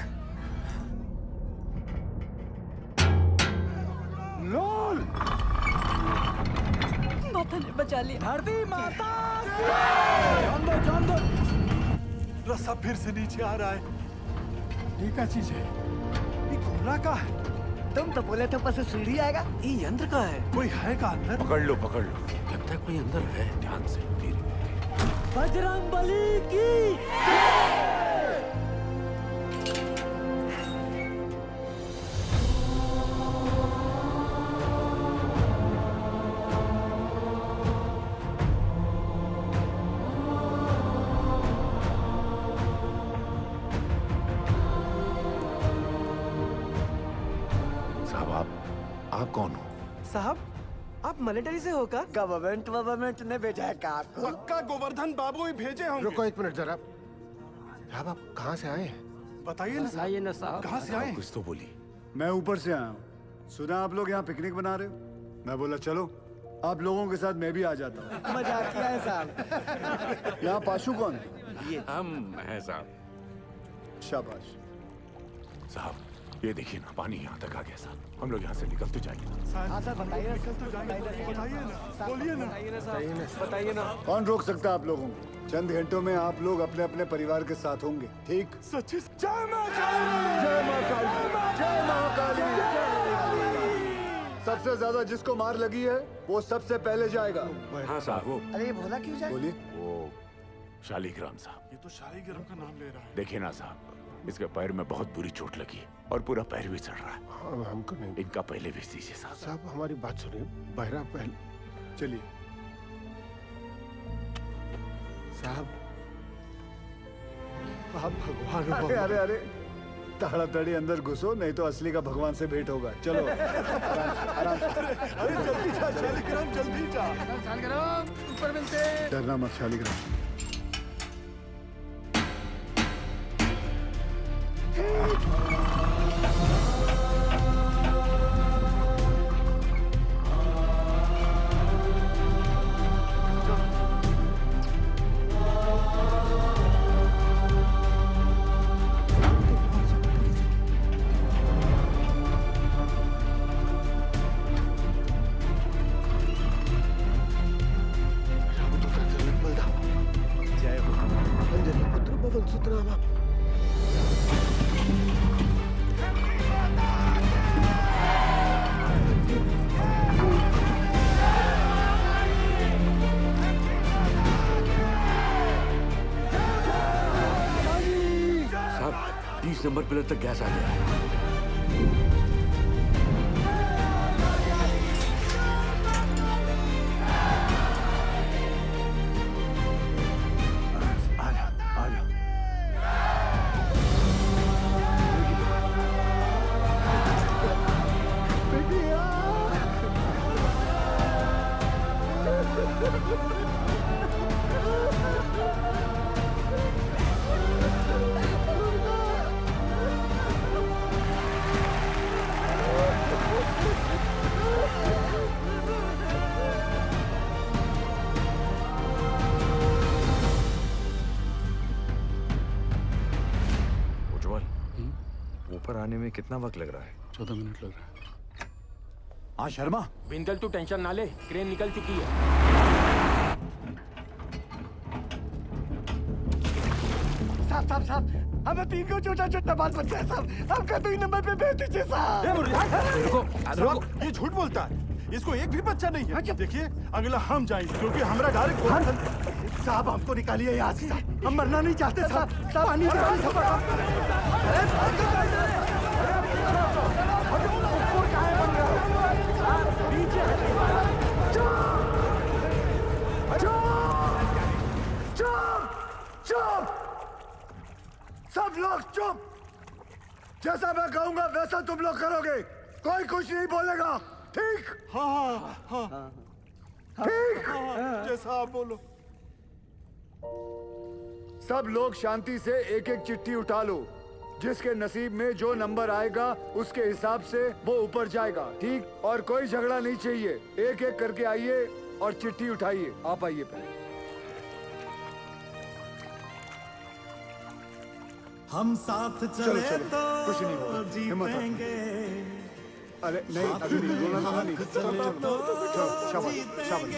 लोल। माता ने बचा लिया। धरती माता जान दो जान दो। रस्सा फिर से नीचे आ रहा है। ये क्या चीज है? ये घोड़ा का है। तुम तो बोले थे ऊपर से सीढ़ी आएगा। ये यंत्र का है। कोई है का अंदर? पकड़ लो पकड़ लो, लगता है कोई अंदर है। ध्यान से धीरे धीरे। बजरंग बली की आप कौन हो? साहब आप मिलिट्री से हो का? गवर्नमेंट ने भेजा है कार। पक्का गोवर्धन बाबू ही भेजे होंगे। रुको एक मिनट जरा। आप कहाँ से आए हैं? बताइए ना साहब। कहाँ से आए? कुछ तो बोली। मैं ऊपर से आया हूँ। सुना आप लोग यहाँ पिकनिक बना रहे हो। मैं बोला चलो आप लोगों के साथ मैं भी आ जाता हूँ। मजाक किया है साहब। यहाँ पाशु कौन है? ये हम हैं साहब। शाबाश। साहब ये देखिए ना, पानी यहाँ तक आ गया साहब। हम लोग यहाँ से निकल तो जाएंगे। हाँ सर बताइए। बोलिए ना। बताइए ना। कौन रोक सकता है आप लोगों को? चंद घंटों में आप लोग अपने अपने परिवार के साथ होंगे। ठीक? सच्ची जय मां काली। जय मां काली। जय मां काली। सबसे ज्यादा जिसको मार लगी है वो सबसे पहले जाएगा। हाँ साहब वो। अरे ये भोला क्यों जाए? बोलिए। वो शालिग्राम साहब। ये तो शालिग्राम का नाम ले रहा है। देखिए ना साहब, इसके पैर में बहुत बुरी चोट लगी है और पूरा पैर भी चढ़ रहा है। हाँ, हमको नहीं। इनका पहले भेज दीजिए साहब। साहब हमारी बात सुनिए। बहरा पहले। चलिए साहब आप भगवान। अरे अरे अरे ताड़ाताड़ी अंदर घुसो, नहीं तो असली का भगवान से भेंट होगा। चलो आराम से। अरे जल्दी जा शालिग्राम, जल्दी जा। शालिग्राम ऊपर मिलते। डरना मत शालिग्राम। साहब 30 नंबर पिलर तक गैस आ गया है। ऊपर आने में कितना वक्त लग रहा है? 14 मिनट लग रहा है। हाँ शर्मा। बिंदल तू टेंशन ना ले, क्रेन निकल चुकी है। साहब हमें 3 को छोटा बात बचा है साहब। आपका 2 नंबर पे भेज दीजिए साहब। ये झूठ बोलता है। इसको एक भी बच्चा नहीं है। देखिए अगला हम जाएंगे क्योंकि हमारा डायरेक्ट। साहब हमको निकालिए यहाँ से साहब। हम मरना नहीं चाहते साहब। पानी चुप! सब लोग चुप! जैसा मैं कहूंगा वैसा तुम लोग करोगे। कोई कुछ नहीं बोलेगा। ठीक? हाँ। ठीक? जैसा आप बोलो। सब लोग शांति से एक एक चिट्ठी उठा लो। जिसके नसीब में जो नंबर आएगा उसके हिसाब से वो ऊपर जाएगा, ठीक? और कोई झगड़ा नहीं चाहिए, एक एक करके आइए और चिट्ठी उठाइए। आप आइए पहले। हम साथ चलो चले चलो, तो कुछ नहीं होगा, हिम्मत रखो। जीतेंगे। अरे नहीं, अभी नहीं, रोना धोना नहीं। साथ चलो चले चलो, तो चलो, शाबाश शाबाश।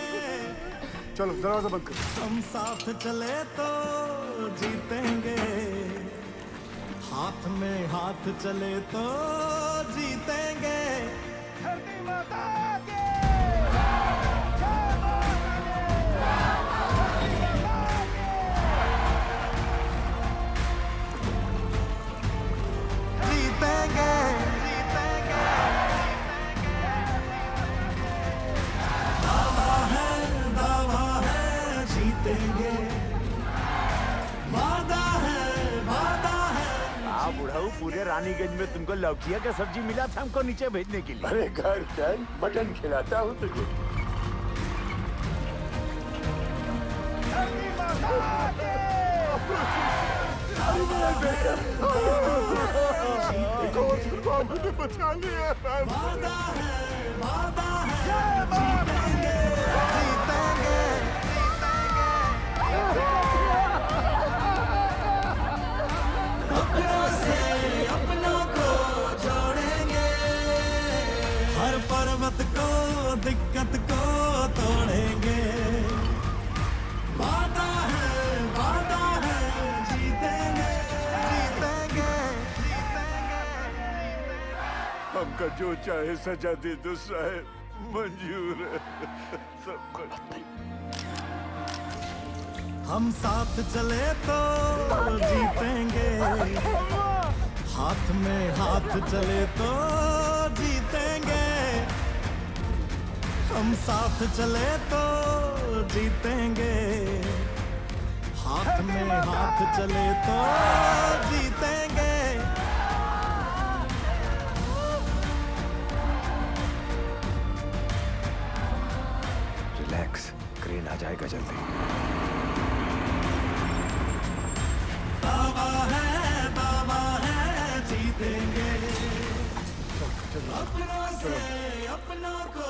चलो दरवाजा बंद करो। हम साथ चले तो जीतेंगे, हाथ में हाथ चले तो जीतेंगे। धरती माता की जीतेंगे, जीतेंगे। दावा है जीतेंगे, वादा है। आप बुढ़ाऊ पूरे रानीगंज में तुमको लौकिया का सब्जी मिला था हमको नीचे भेजने के लिए। अरे घर चल, मटन खिलाता हूँ तुझे। बचा लिया। वादा है जीतेंगे, जीतेंगे। अपनों से अपनों को जोड़ेंगे, हर पर्वत को दिक्कत को तोड़ेंगे। वादा है जीतेंगे, जीतेंगे। हमका जो चाहे सजा दे दो साहब, मंजूर है सब कुछ। हम साथ चले तो जीतेंगे, हाथ में हाथ चले तो जीतेंगे। हम साथ चले तो जीतेंगे, हाथ में हाथ चले तो जीतेंगे। रिलैक्स, क्रेन आ जाएगा जल्दी। दावा है जीतेंगे, अपनों से अपनों को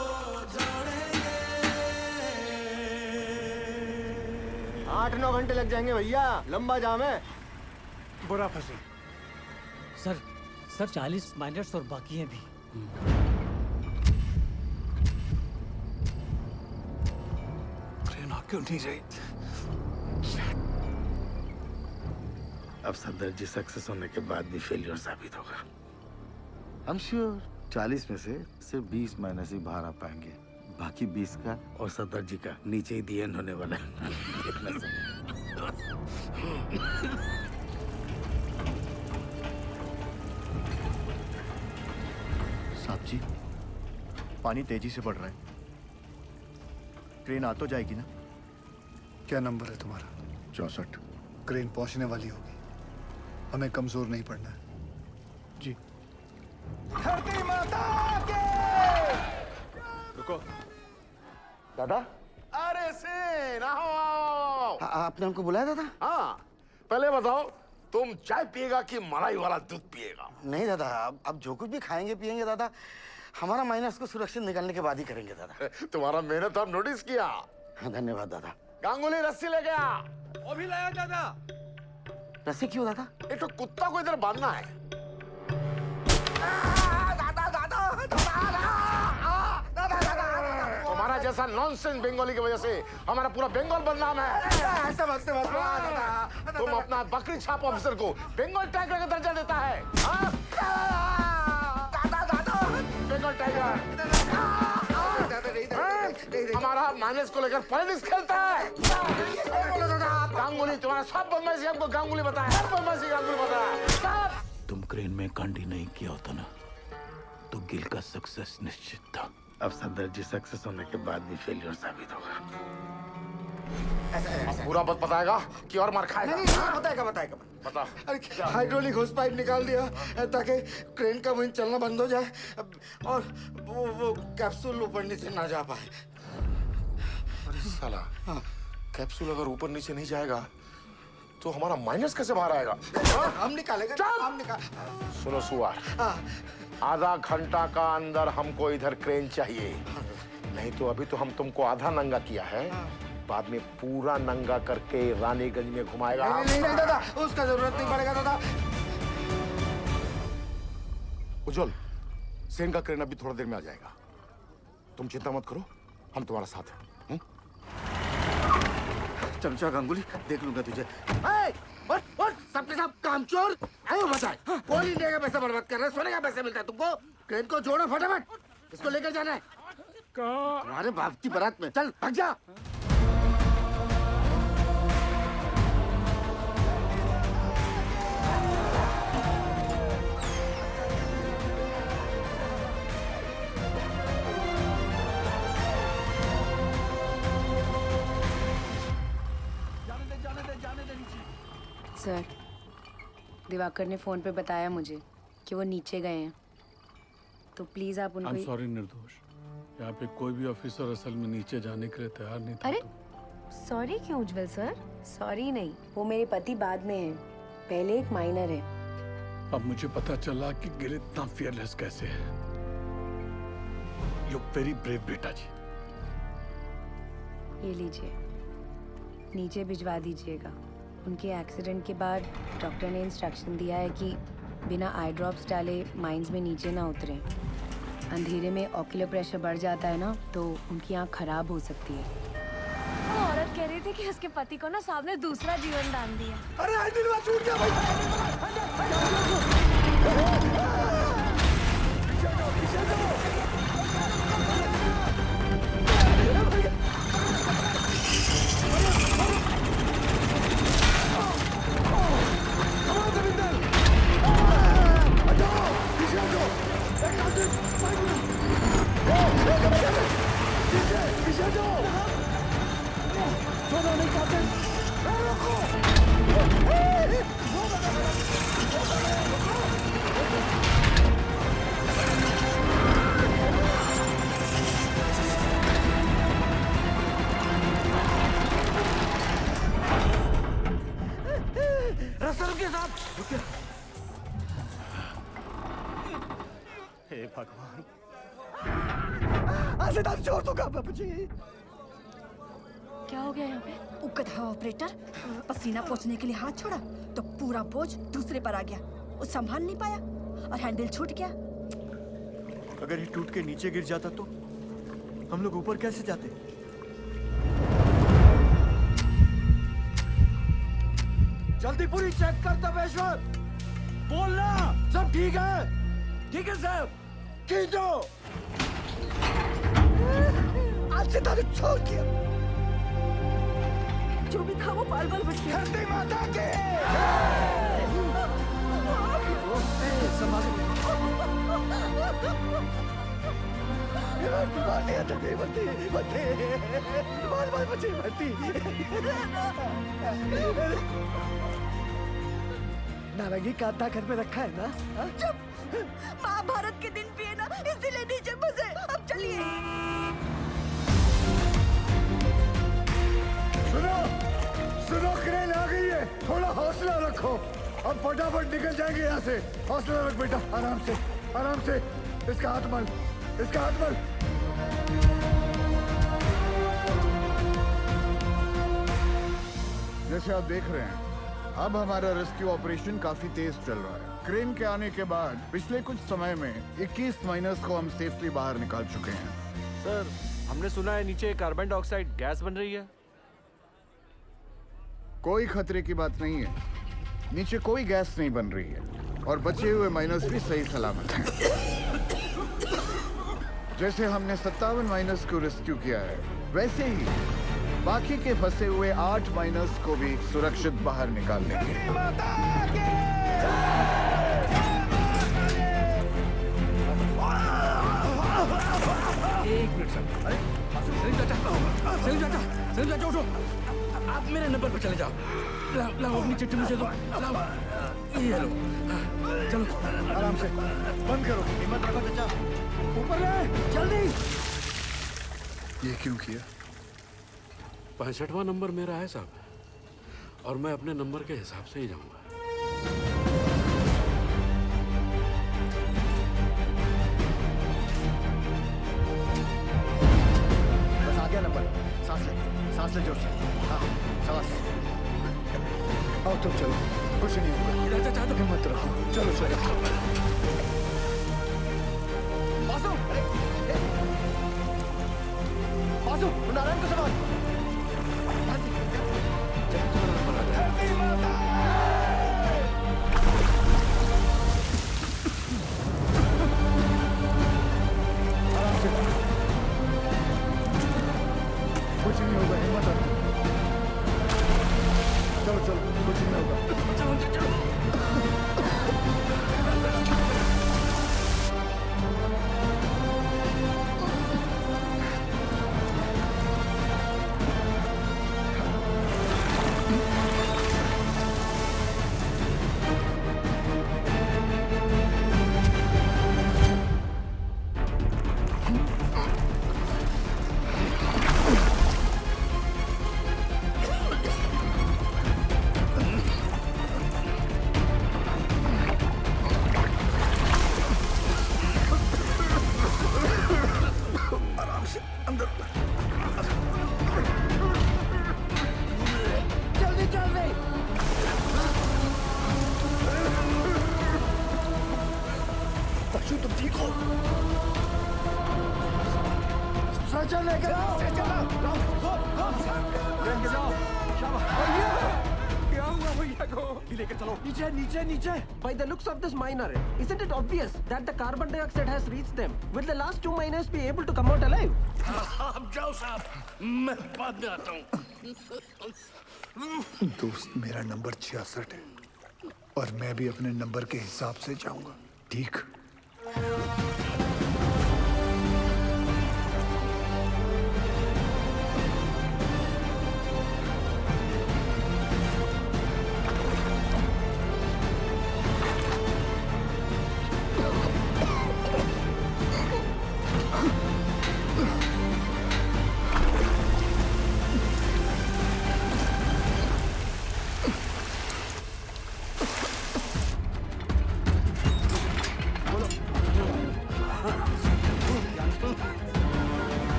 जोड़ेंगे। 8-9 घंटे लग जाएंगे भैया, लंबा जाम है। बुरा फंसे। सर 40 माइनर्स और बाकी हैं भी। ट्रेन आ क्यों नहीं रही? अब सदर जी सक्सेस होने के बाद भी फेलियर साबित होगा। I'm sure 40 में से सिर्फ 20 माइनस ही बाहर आ पाएंगे, बाकी 20 का और सदर जी का नीचे ही दी एंड होने वाला है। देखना साहब जी, पानी तेजी से बढ़ रहा है, ट्रेन आ तो जाएगी ना? क्या नंबर है तुम्हारा? 64। क्रेन पहुंचने वाली होगी, हमें कमजोर नहीं पड़ना है। जी। धरती माता के। रुको। दादा। अरे सेन, आओ। आपने हमको बुलाया दादा? हाँ, पहले बताओ तुम चाय पिएगा कि मलाई वाला दूध पिएगा? नहीं दादा, अब जो कुछ भी खाएंगे पिएंगे दादा, हमारा माइनस को सुरक्षित निकालने के बाद ही करेंगे दादा। तुम्हारा मेहनत हम नोटिस किया। धन्यवाद दादा। गांगुली रस्सी ले गया। वो भी लाया दादा। रस्सी क्यों दादा? एक तो कुत्ता को इधर बांधना है। तुम्हारा जैसा नॉनसेंस बंगाली की वजह से हमारा पूरा बंगाल बदनाम है। ऐसा मत से मत। तुम अपना बकरी छाप ऑफिसर को बंगाल टाइगर का दर्जा देता है। बंगाल टाइगर हमारा माइनस को लेकर पॉलिटिक्स खेलता है। गांगुली तुम्हारा सब बदमाशी हमको गांगुली बताया, सब बदमाशी गांगुली बताया। तुम क्रेन में कांडी नहीं किया होता ना तो गिल का सक्सेस निश्चित था। अब सदर जी सक्सेस होने के बाद भी फेलियर साबित होगा। अब पूरा बात बताएगा कि और मार खाएगा? बताएगा। बता। अरे हाइड्रोलिक होस पाइप निकाल दिया ताकि क्रेन का विंड चलना बंद हो जाए और वो कैप्सूल ऊपर नीचे ना जा पाए। अरे साला, कैप्सूल अगर ऊपर नीचे नहीं जाएगा तो हमारा माइनस कैसे बाहर आएगा? हम निकालेंगे, हम निकाल। सुनो सुआर, आधा घंटा का अंदर हमको इधर क्रेन चाहिए, नहीं तो अभी तो हम तुमको आधा नंगा किया है, बाद में पूरा नंगा करके रानीगंज में घुमाएगा। नहीं दादा, उसका जरूरत नहीं पड़ेगा दादा। उज्जवल, सेन का क्रेन अभी थोड़ा देर में आ जाएगा, तुम चिंता मत करो, हम तुम्हारा साथ हैं। चमचा गांगुली, देख लूंगा तुझे। सबके सब कामचोर आयो बताए, कौन इंडिया का पैसा बर्बाद कर रहा है? सोने का पैसा मिलता है तुमको? क्रेन को जोड़ो फटाफट, इसको लेकर जाना है तुम्हारे बाप की बारात में। चल भाग जा। सर, दिवाकर ने फोन पे बताया मुझे कि वो नीचे गए हैं, तो प्लीज आप उनको। I'm sorry निर्दोष, यहाँ पे कोई भी ऑफिसर असल में नीचे जाने के लिए तैयार नहीं था। अरे सॉरी क्यों उज्जवल सर? सॉरी नहीं, वो मेरे पति बाद में हैं, पहले एक माइनर है। अब मुझे पता चला कि गिल इतना फियरलेस कैसे है। यू वेरी ब्रेव बेटा जी। ये लीजिए, नीचे भिजवा दीजिएगा। उनके एक्सीडेंट के बाद डॉक्टर ने इंस्ट्रक्शन दिया है कि बिना आई ड्रॉप्स डाले माइंस में नीचे ना उतरें। अंधेरे में ऑक्यूलर प्रेशर बढ़ जाता है ना, तो उनकी आँख खराब हो सकती है। वो औरत कह रही थी कि उसके पति को ना सामने दूसरा जीवन दान दिया। अरे हैंडल छूट गया भाई। हे भगवान, आसिदाब छोड़ दो बाबूजी। क्या हो गया यहाँ पे? उकथा ऑपरेटर पसीना पोंछने के लिए हाथ छोड़ा तो पूरा बोझ दूसरे पर आ गया, वो संभाल नहीं पाया और हैंडल छूट गया। अगर ये टूट के नीचे गिर जाता तो हम लोग ऊपर कैसे जाते? जल्दी पूरी चेक कर तपेश्वर, बोलना सब ठीक है। ठीक है साहब। खींचो। आज से तारीख छोड़ दिया। जो भी था वो बाल बाल बच गया। धरती माता के। नारंगी काटा घर में रखा है ना? चुप, महाभारत के दिन भी है ना, इसीलिए नीचे फंसे। अब चलिए। सुनो, सुनो, क्रेन आ गई है, थोड़ा हौसला रखो। अब फटाफट निकल जाएंगे यहाँ से। हौसला रख बेटा, आराम से, आराम से। इसका हाथ मल, इसका हाथ मल। जैसे आप देख रहे हैं, अब हमारा रेस्क्यू ऑपरेशन काफी तेज चल रहा है। क्रेन के आने के बाद पिछले कुछ समय में 21 माइनर्स को हम सेफली बाहर निकाल चुके हैं। सर, हमने सुना है नीचे कार्बन डाइऑक्साइड गैस बन रही है। कोई खतरे की बात नहीं है, नीचे कोई गैस नहीं बन रही है और बचे हुए माइनर्स भी सही सलामत हैं। जैसे हमने 57 माइनर्स को रेस्क्यू किया है, वैसे ही बाकी के फंसे हुए 8 माइनर्स को भी सुरक्षित बाहर निकाल लेंगे। एक मिनट सर। अरे सलीम चाचा उठो। आप मेरे नंबर पर चले जाओ। लाओ अपनी चिट्ठी मुझे दो। लाओ, ये लो। चलो आराम से, बंद करो। हिम्मत रखो चाचा, ऊपर ले, जल्दी। ये क्यों किया? 65वां नंबर मेरा है साहब, और मैं अपने नंबर के हिसाब से ही जाऊंगा। बस आ गया नंबर। सांस ले जोर से। हाँ, सांस। आओ तुम चलो, कुछ नहीं होगा। चाचा हिम्मत रखो, चलो चलो। बासु, बासु, नारायण को संभाल। कुछ नहीं होगा, हिम्मत रखो। चलो चलो, कुछ नहीं होगा। चलो चलो। By the looks of this miner, isn't it obvious that the carbon dioxide has reached them? Will the last 2 miners be able to come out alive? आप जाओ साहब, मैं बाद में आता हूँ। दोस्त, मेरा नंबर 66 है और मैं भी अपने नंबर के हिसाब से जाऊंगा, ठीक?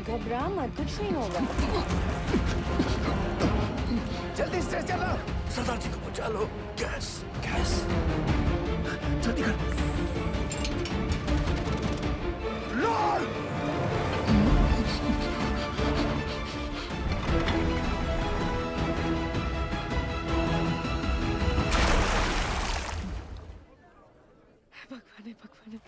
घबरा मत, कुछ नहीं होगा। जल्दी से चलो, सरदार जी को बचा लो। गैस गैस, जल्दी कर। भगवान भगवान।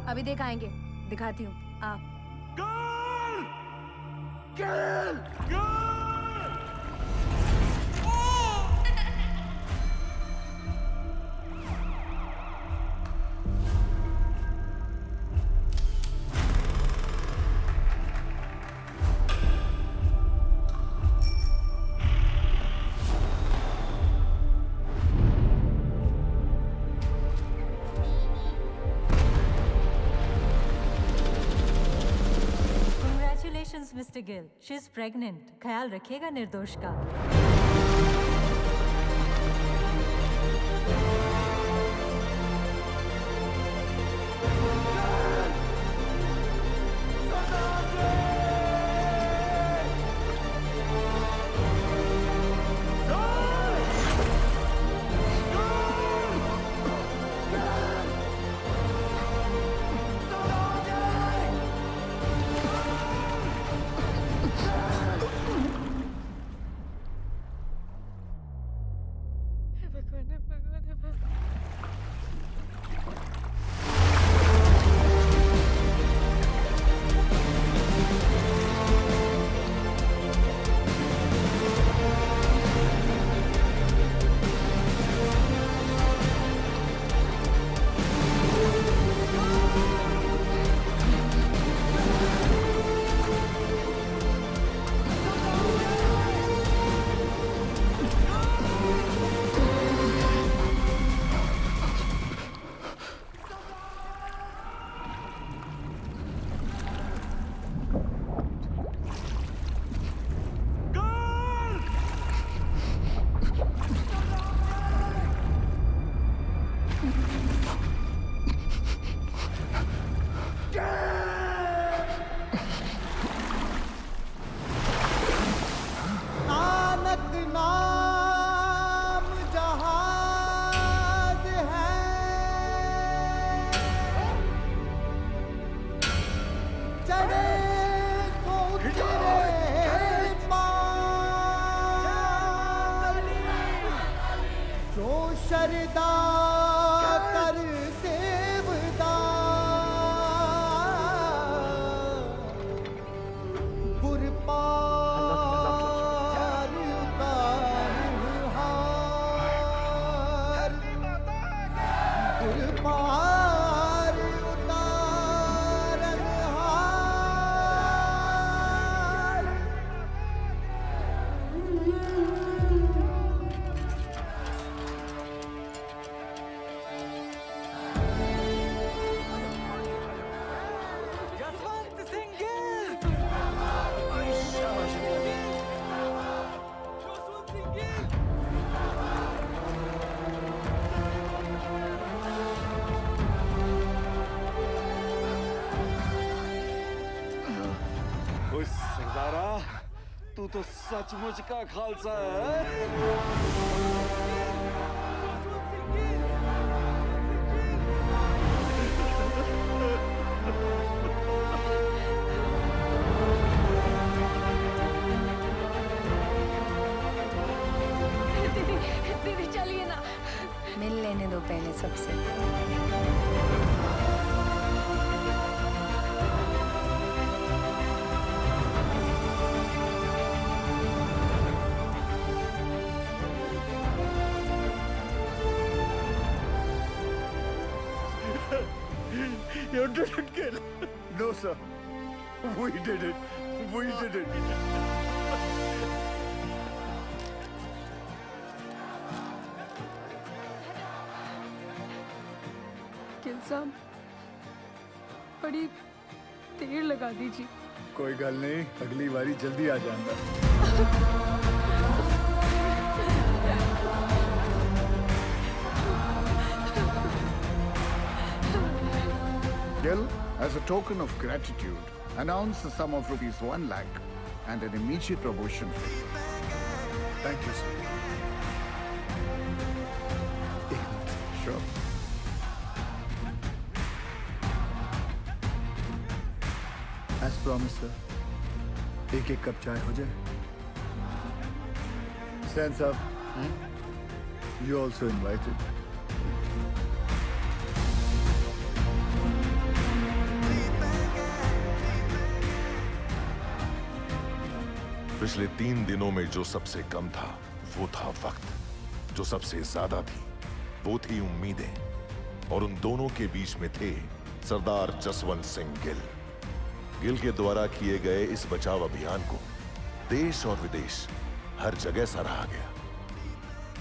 अभी देख आएंगे, दिखाती हूँ। आप mister Gill, she is pregnant. ख्याल रखिएगा निर्दोष का। ओए सरदारा, तू तो सचमुच का खालसा है। दीदी दीदी चलिए ना, मिल लेने दो पहले सबसे। You didn't kill. No, sir. We did it. We did it. Gill साहब, बड़ी देर लगा दीजिए। कोई गल नहीं, अगली बारी जल्दी आ जाऊंगा। Gil, as a token of gratitude, announce the sum of ₹1 lakh and an immediate promotion fee. Thank you, sir. Sure. As promised, sir. एक कप चाय हो जाए. Stand up. You also invited. पिछले 3 दिनों में जो सबसे कम था वो था वक्त, जो सबसे ज्यादा थी वो थी उम्मीदें, और उन दोनों के बीच में थे सरदार जसवंत सिंह गिल। गिल के द्वारा किए गए इस बचाव अभियान को देश और विदेश हर जगह सराहा गया।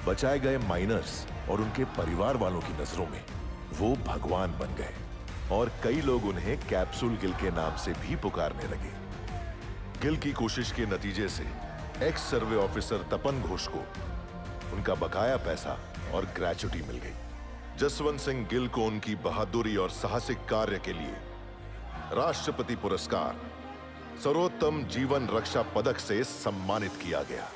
बचाए गए माइनर्स और उनके परिवार वालों की नजरों में वो भगवान बन गए, और कई लोग उन्हें कैप्सूल गिल के नाम से भी पुकारने लगे। गिल की कोशिश के नतीजे से एक्स सर्वे ऑफिसर तपन घोष को उनका बकाया पैसा और ग्रेच्युटी मिल गई। जसवंत सिंह गिल को उनकी बहादुरी और साहसिक कार्य के लिए राष्ट्रपति पुरस्कार सर्वोत्तम जीवन रक्षा पदक से सम्मानित किया गया।